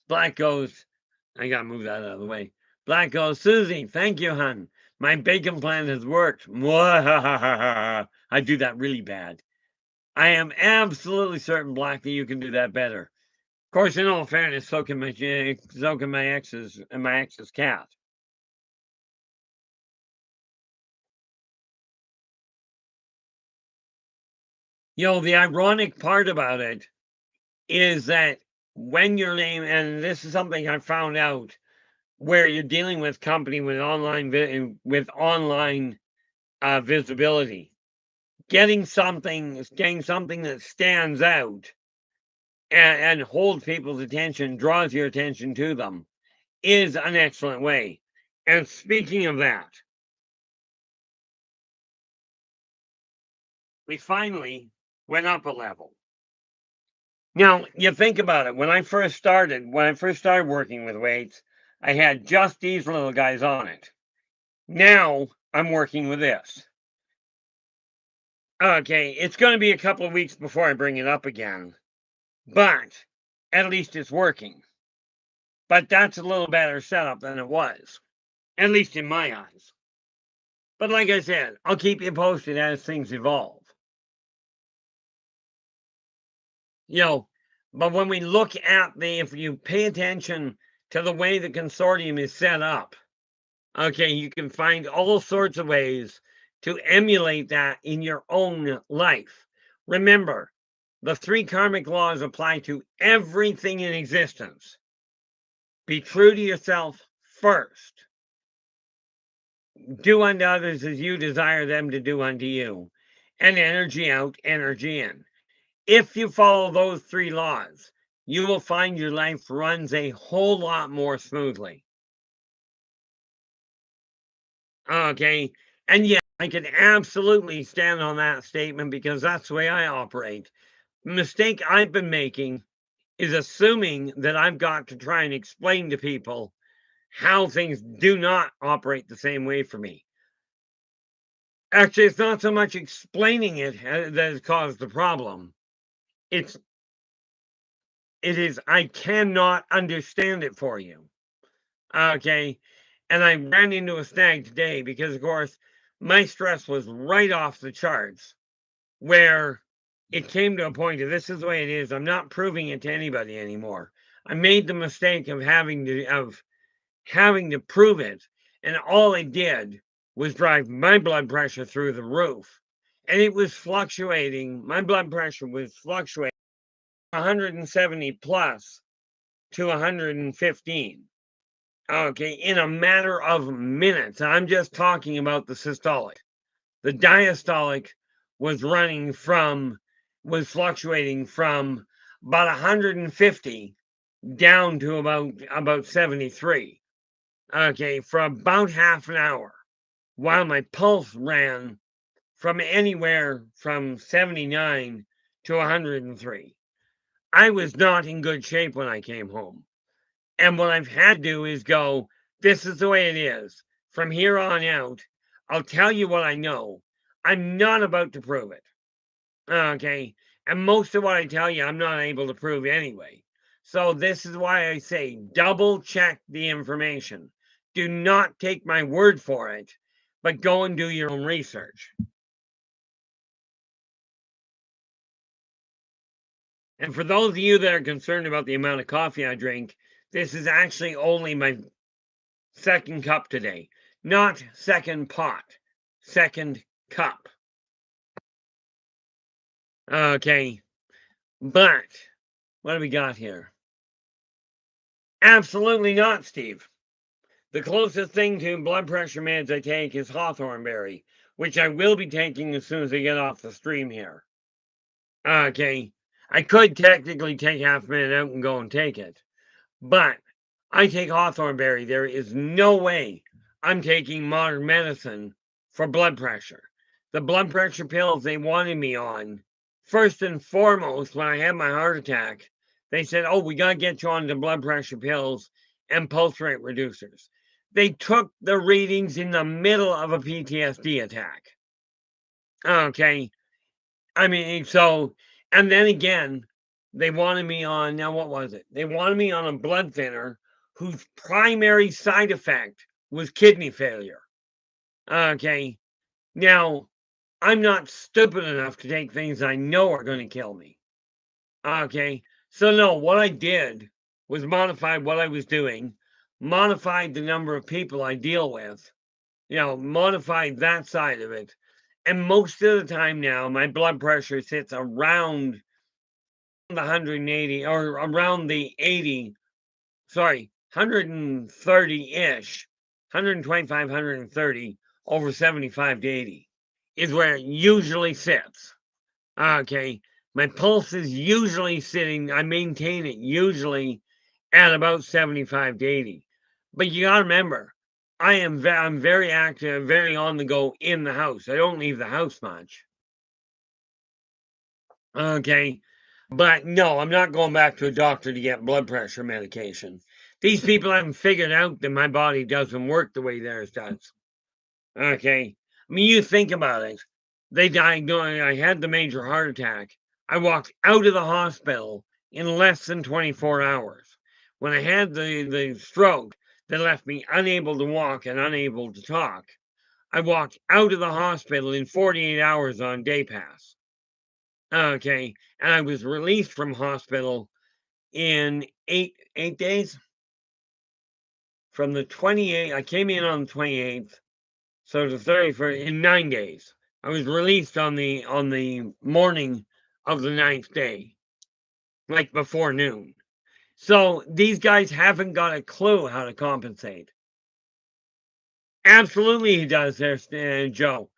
Black goes, I gotta move that out of the way. Black goes, Susie, thank you, hun. My bacon plan has worked. I do that really bad. I am absolutely certain, Black, that you can do that better. Of course, in all fairness, so can my ex's cat. The ironic part about it is that when your name, and this is something I found out, where you're dealing with company with online visibility, getting something that stands out and holds people's attention, draws your attention to them, is an excellent way. And speaking of that, we finally went up a level. Now, you think about it. When I first started working with weights, I had just these little guys on it. Now I'm working with this. Okay, it's going to be a couple of weeks before I bring it up again, but at least it's working. But that's a little better setup than it was, at least in my eyes. But like I said, I'll keep you posted as things evolve. You know, but when we look at if you pay attention to the way the consortium is set up, okay, you can find all sorts of ways to emulate that in your own life. Remember, the three karmic laws apply to everything in existence. Be true to yourself first. Do unto others as you desire them to do unto you. And energy out, energy in. If you follow those three laws, you will find your life runs a whole lot more smoothly. Okay. And yeah, I can absolutely stand on that statement because that's the way I operate. The mistake I've been making is assuming that I've got to try and explain to people how things do not operate the same way for me. Actually, it's not so much explaining it that has caused the problem. It is I cannot understand it for you. Okay. And I ran into a snag today because, of course, my stress was right off the charts where it came to a point of this is the way it is. I'm not proving it to anybody anymore. I made the mistake of having to prove it, and all it did was drive my blood pressure through the roof. And it was fluctuating. My blood pressure was fluctuating 170 plus to 115. Okay, in a matter of minutes. I'm just talking about the systolic. The diastolic was fluctuating from about 150 down to about 73. Okay, for about half an hour, while my pulse ran from anywhere from 79 to 103. I was not in good shape when I came home. And what I've had to do is go, this is the way it is. From here on out, I'll tell you what I know. I'm not about to prove it. Okay. And most of what I tell you, I'm not able to prove anyway. So this is why I say double check the information. Do not take my word for it, but go and do your own research. And for those of you that are concerned about the amount of coffee I drink, this is actually only my second cup today. Not second pot, second cup. Okay. But what do we got here? Absolutely not, Steve. The closest thing to blood pressure meds I take is hawthorn berry, which I will be taking as soon as I get off the stream here. Okay. I could technically take half a minute out and go and take it, but I take hawthorn berry. There is no way I'm taking modern medicine for blood pressure. The blood pressure pills they wanted me on, first and foremost, when I had my heart attack, they said, oh, we got to get you on the blood pressure pills and pulse rate reducers. They took the readings in the middle of a PTSD attack. Okay. I mean, so, and then again, they wanted me on, now what was it? They wanted me on a blood thinner whose primary side effect was kidney failure. Okay. Now, I'm not stupid enough to take things I know are going to kill me. Okay. So, no, what I did was modify what I was doing, modified the number of people I deal with, modified that side of it. And most of the time now, my blood pressure sits around the 180 or around the 80, sorry, 130-ish, 125, 130 over 75 to 80 is where it usually sits. Okay. My pulse is usually sitting, I maintain it usually at about 75 to 80. But you got to remember, I'm very active, very on the go in the house. I don't leave the house much. Okay. But no, I'm not going back to a doctor to get blood pressure medication. These people haven't figured out that my body doesn't work the way theirs does. Okay. I mean, you think about it. They diagnosed, I had the major heart attack. I walked out of the hospital in less than 24 hours. When I had the stroke that left me unable to walk and unable to talk, I walked out of the hospital in 48 hours on day pass. Okay. And I was released from hospital in eight days. From the 28th, I came in on the 28th. So the 31st, in 9 days. I was released on the morning of the 9th day, like before noon. So these guys haven't got a clue how to compensate. Absolutely, he does there, Joe.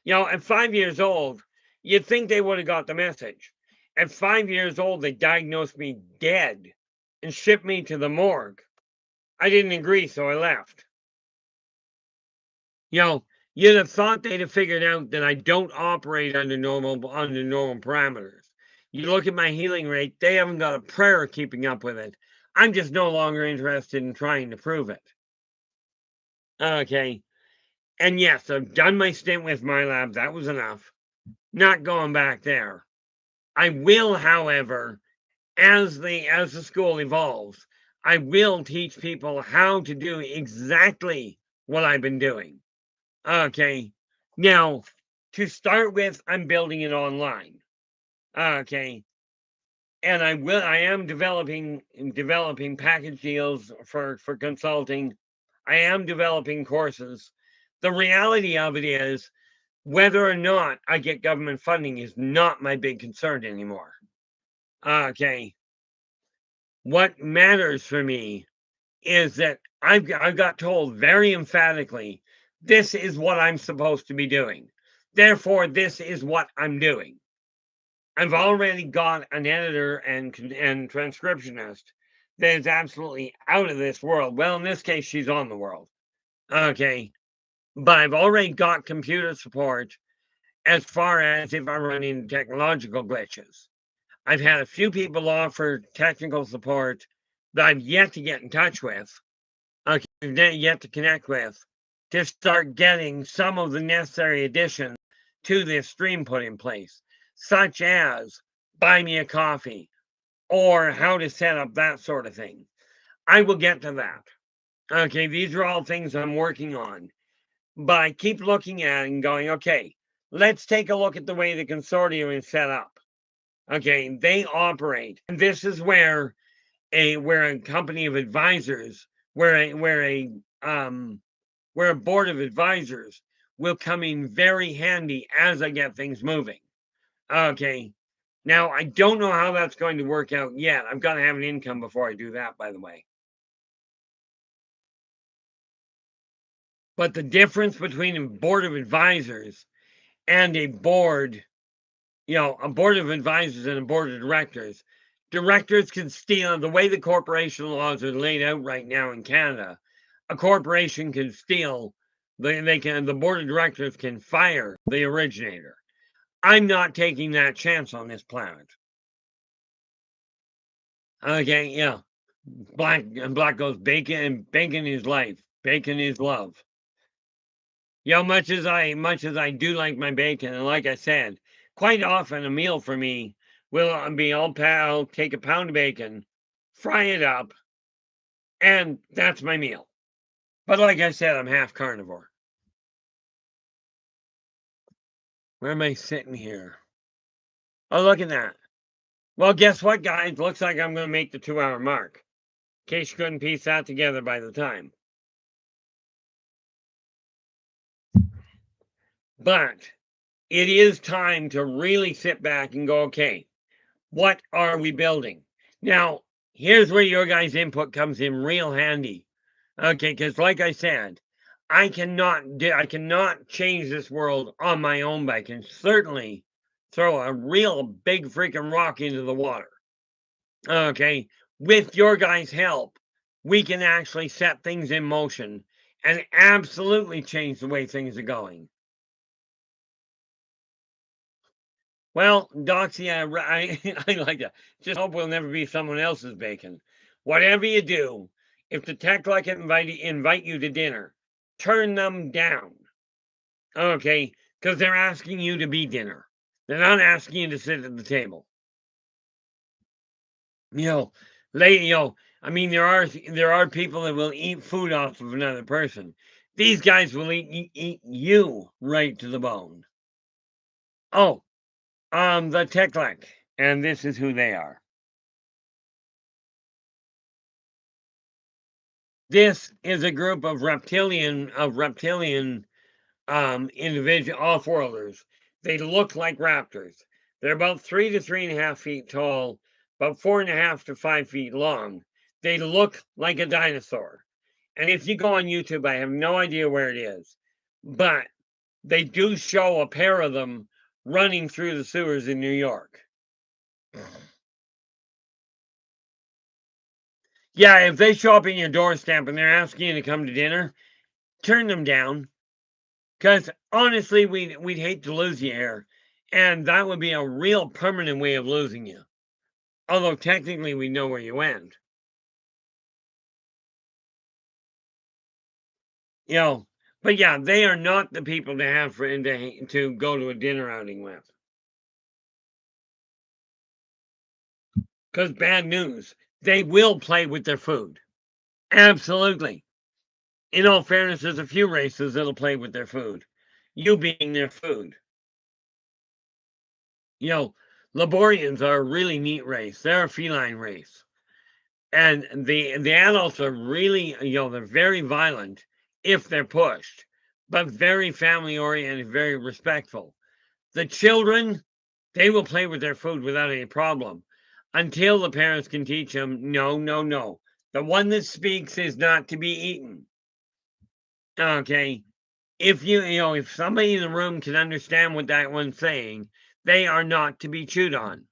You know, at 5 years old, you'd think they would have got the message. At 5 years old, they diagnosed me dead and shipped me to the morgue. I didn't agree, so I left. You know, you'd have thought they'd have figured out that I don't operate under normal parameters. You look at my healing rate, they haven't got a prayer keeping up with it. I'm just no longer interested in trying to prove it. Okay. And yes, I've done my stint with my lab. That was enough. Not going back there. I will, however, as the school evolves, I will teach people how to do exactly what I've been doing. Okay. Now, to start with, I'm building it online. Okay. And I am developing package deals for consulting. I am developing courses. The reality of it is whether or not I get government funding is not my big concern anymore. Okay. What matters for me is that I got told very emphatically, this is what I'm supposed to be doing. Therefore, this is what I'm doing. I've already got an editor and transcriptionist that is absolutely out of this world. Well, in this case, she's on the world. Okay. But I've already got computer support as far as if I run into technological glitches. I've had a few people offer technical support that I've yet to get in touch with, yet to connect with, to start getting some of the necessary additions to this stream put in place, such as buy me a coffee or how to set up that sort of thing. I will get to that. Okay, these are all things I'm working on. But I keep looking at it and going, okay, let's take a look at the way the consortium is set up. Okay, they operate. And this is where a company of advisors, where a board of advisors will come in very handy as I get things moving. Okay. Now, I don't know how that's going to work out yet. I've got to have an income before I do that, by the way. But the difference between a board of advisors and a board, a board of advisors and a board of directors, directors can steal the way the corporation laws are laid out right now in Canada. A corporation can steal, the board of directors can fire the originator. I'm not taking that chance on this planet. Okay, yeah. Black goes bacon, and bacon is life. Bacon is love. Much as I do like my bacon, and like I said, quite often a meal for me will be I'll take a pound of bacon, fry it up, and that's my meal. But like I said, I'm half carnivore. Where am I sitting here? Oh, look at that. Well, guess what, guys? Looks like I'm going to make the 2-hour mark. In case you couldn't piece that together by the time. But it is time to really sit back and go, okay, what are we building? Now, here's where your guys' input comes in real handy. Okay, because like I said, I cannot change this world on my own, but I can certainly throw a real big freaking rock into the water. Okay, with your guys' help, we can actually set things in motion and absolutely change the way things are going. Well, Doxy, I like that. Just hope we'll never be someone else's bacon. Whatever you do, if the tech like invite you to dinner, turn them down. Okay, because they're asking you to be dinner. They're not asking you to sit at the table. You know, I mean, there are people that will eat food off of another person. These guys will eat you right to the bone. Oh, the Teclec, and this is who they are. This is a group of reptilian individual off-worlders. They look like raptors. They're about 3 to 3.5 feet tall, about 4.5 to 5 feet long. They look like a dinosaur. And if you go on YouTube, I have no idea where it is, but they do show a pair of them running through the sewers in New York. Yeah, if they show up in your doorstep and they're asking you to come to dinner, turn them down. Because honestly, we'd hate to lose you here, and that would be a real permanent way of losing you. Although technically we know where you went. You know, but yeah, they are not the people to have to go to a dinner outing with. Because bad news, they will play with their food. Absolutely. In all fairness, there's a few races that'll play with their food. You being their food. You know, Laborians are a really neat race. They're a feline race. And the adults are really, they're very violent if they're pushed, but very family oriented, very respectful. The children, they will play with their food without any problem until the parents can teach them, no, no, no. The one that speaks is not to be eaten. Okay. If somebody in the room can understand what that one's saying, they are not to be chewed on.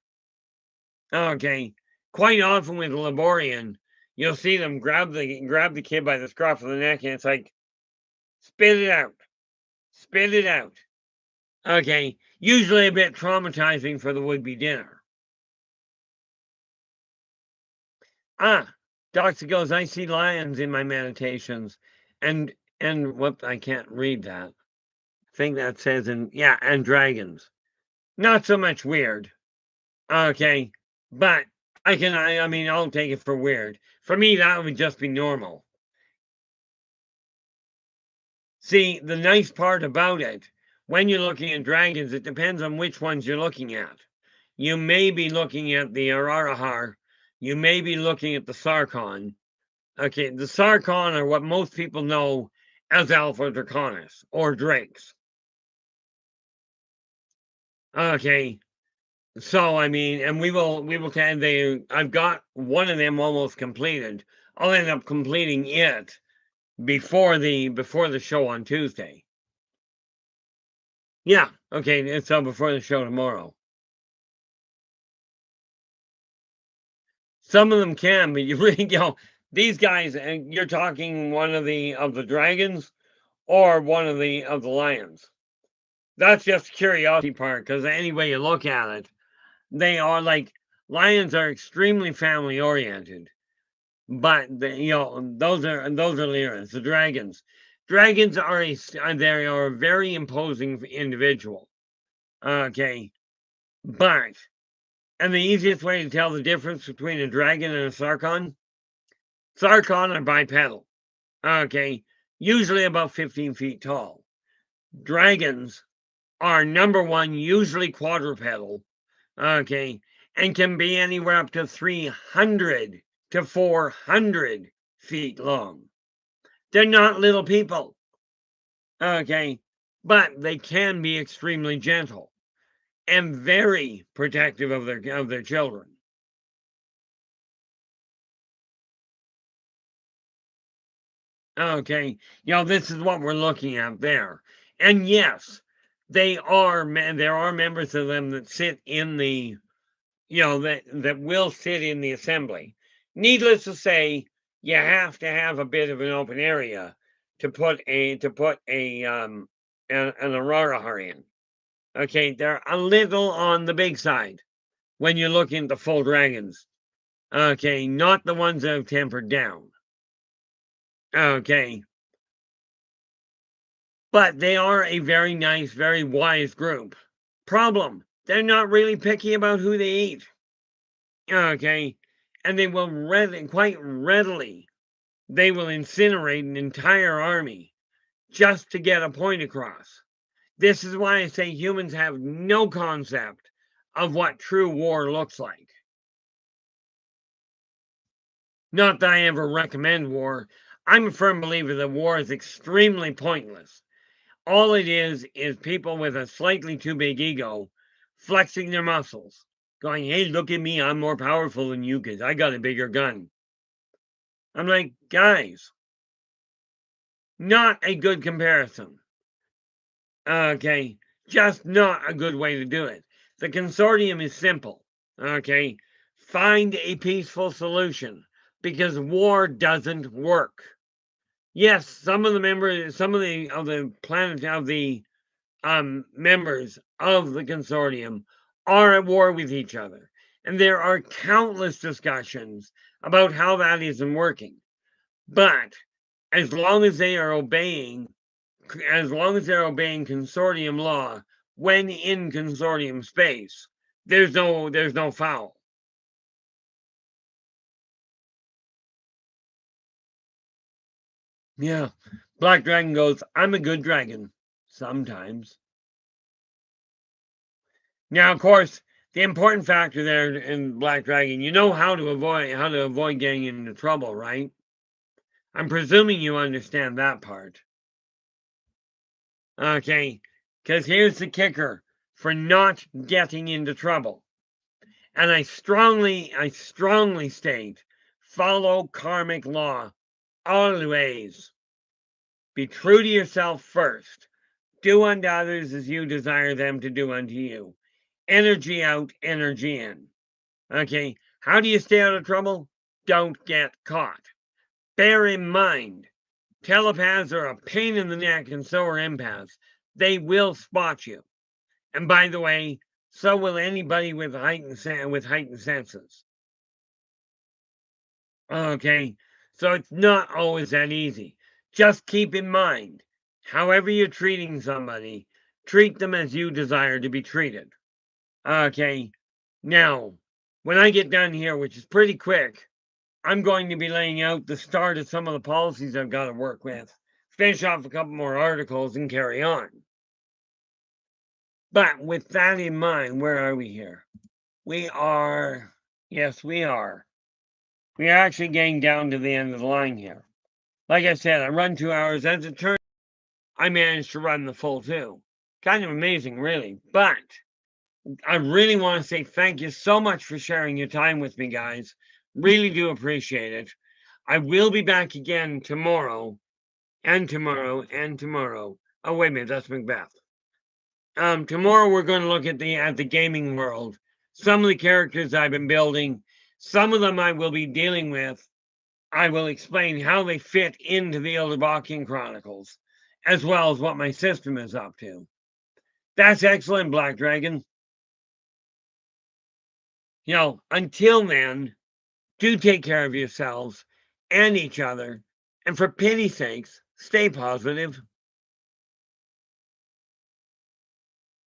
Okay. Quite often with Laborian, you'll see them grab the kid by the scruff of the neck, and it's like, spit it out, spit it out. Okay. Usually a bit traumatizing for the would-be dinner. Doctor goes, I see lions in my meditations, and whoop, I can't read that. I think that says and dragons. Not so much weird. Okay, but I mean, I'll take it for weird. For me, that would just be normal. See, the nice part about it, when you're looking at dragons, it depends on which ones you're looking at. You may be looking at the Ararahar. You may be looking at the Sarkon. Okay, the Sarkon are what most people know as Alpha Draconis or Drakes. Okay, so I mean, and we will I've got one of them almost completed. I'll end up completing it before the show on Tuesday. Yeah, okay, so before the show tomorrow. Some of them can, but you really these guys, and you're talking one of the dragons or one of the lions. That's just the curiosity part, because any way you look at it, they are like lions are extremely family oriented. But those are lyras, the dragons. Dragons are they are a very imposing individual. Okay, but and the easiest way to tell the difference between a dragon and a sarkon, sarkon are bipedal. Okay, usually about 15 feet tall. Dragons are number one, usually quadrupedal. Okay, and can be anywhere up to 300 to 400 feet long. They're not little people. Okay, but they can be extremely gentle and very protective of their children. Okay, this is what we're looking at there. And yes, there are members of them that sit in the that will sit in the assembly. Needless to say, you have to have a bit of an open area to put an Ararahar in. Okay, they're a little on the big side when you look into full dragons. Okay, not the ones that have tempered down. Okay. But they are a very nice, very wise group. Problem, they're not really picky about who they eat. Okay. And they will quite readily, they will incinerate an entire army just to get a point across. This is why I say humans have no concept of what true war looks like. Not that I ever recommend war. I'm a firm believer that war is extremely pointless. All it is people with a slightly too big ego flexing their muscles, going, hey, look at me, I'm more powerful than you because I got a bigger gun. I'm like, guys, not a good comparison. Okay, just not a good way to do it. The consortium is simple. Okay, find a peaceful solution because war doesn't work. Yes, some of the members, some of the planet of the members of the consortium are at war with each other. And there are countless discussions about how that isn't working. But as long as they are obeying, consortium law when in consortium space, there's no foul. Yeah. Black Dragon goes, I'm a good dragon. Sometimes. Now, of course, the important factor there in Black Dragon, you know how to avoid getting into trouble, right? I'm presuming you understand that part. Okay, because here's the kicker for not getting into trouble. And I strongly state, follow karmic law always. Be true to yourself first. Do unto others as you desire them to do unto you. Energy out, energy in. Okay, how do you stay out of trouble? Don't get caught. Bear in mind, telepaths are a pain in the neck and so are empaths. They will spot you. And by the way, so will anybody with heightened senses. Okay, so it's not always that easy. Just keep in mind, however you're treating somebody, treat them as you desire to be treated. Okay, now, when I get done here, which is pretty quick, I'm going to be laying out the start of some of the policies I've got to work with, finish off a couple more articles, and carry on. But with that in mind, where are we here? We are, yes, we are. We are actually getting down to the end of the line here. Like I said, I run 2 hours. As it turns, I managed to run the full 2. Kind of amazing, really. But I really want to say thank you so much for sharing your time with me, guys. Really do appreciate it. I will be back again tomorrow, and tomorrow, and tomorrow. Oh, wait a minute, that's Macbeth. Tomorrow we're going to look at the gaming world. Some of the characters I've been building, some of them I will be dealing with. I will explain how they fit into the Yldrbacian Chronicles, as well as what my system is up to. That's excellent, Black Dragon. Until then, do take care of yourselves and each other, and for pity's sakes, stay positive.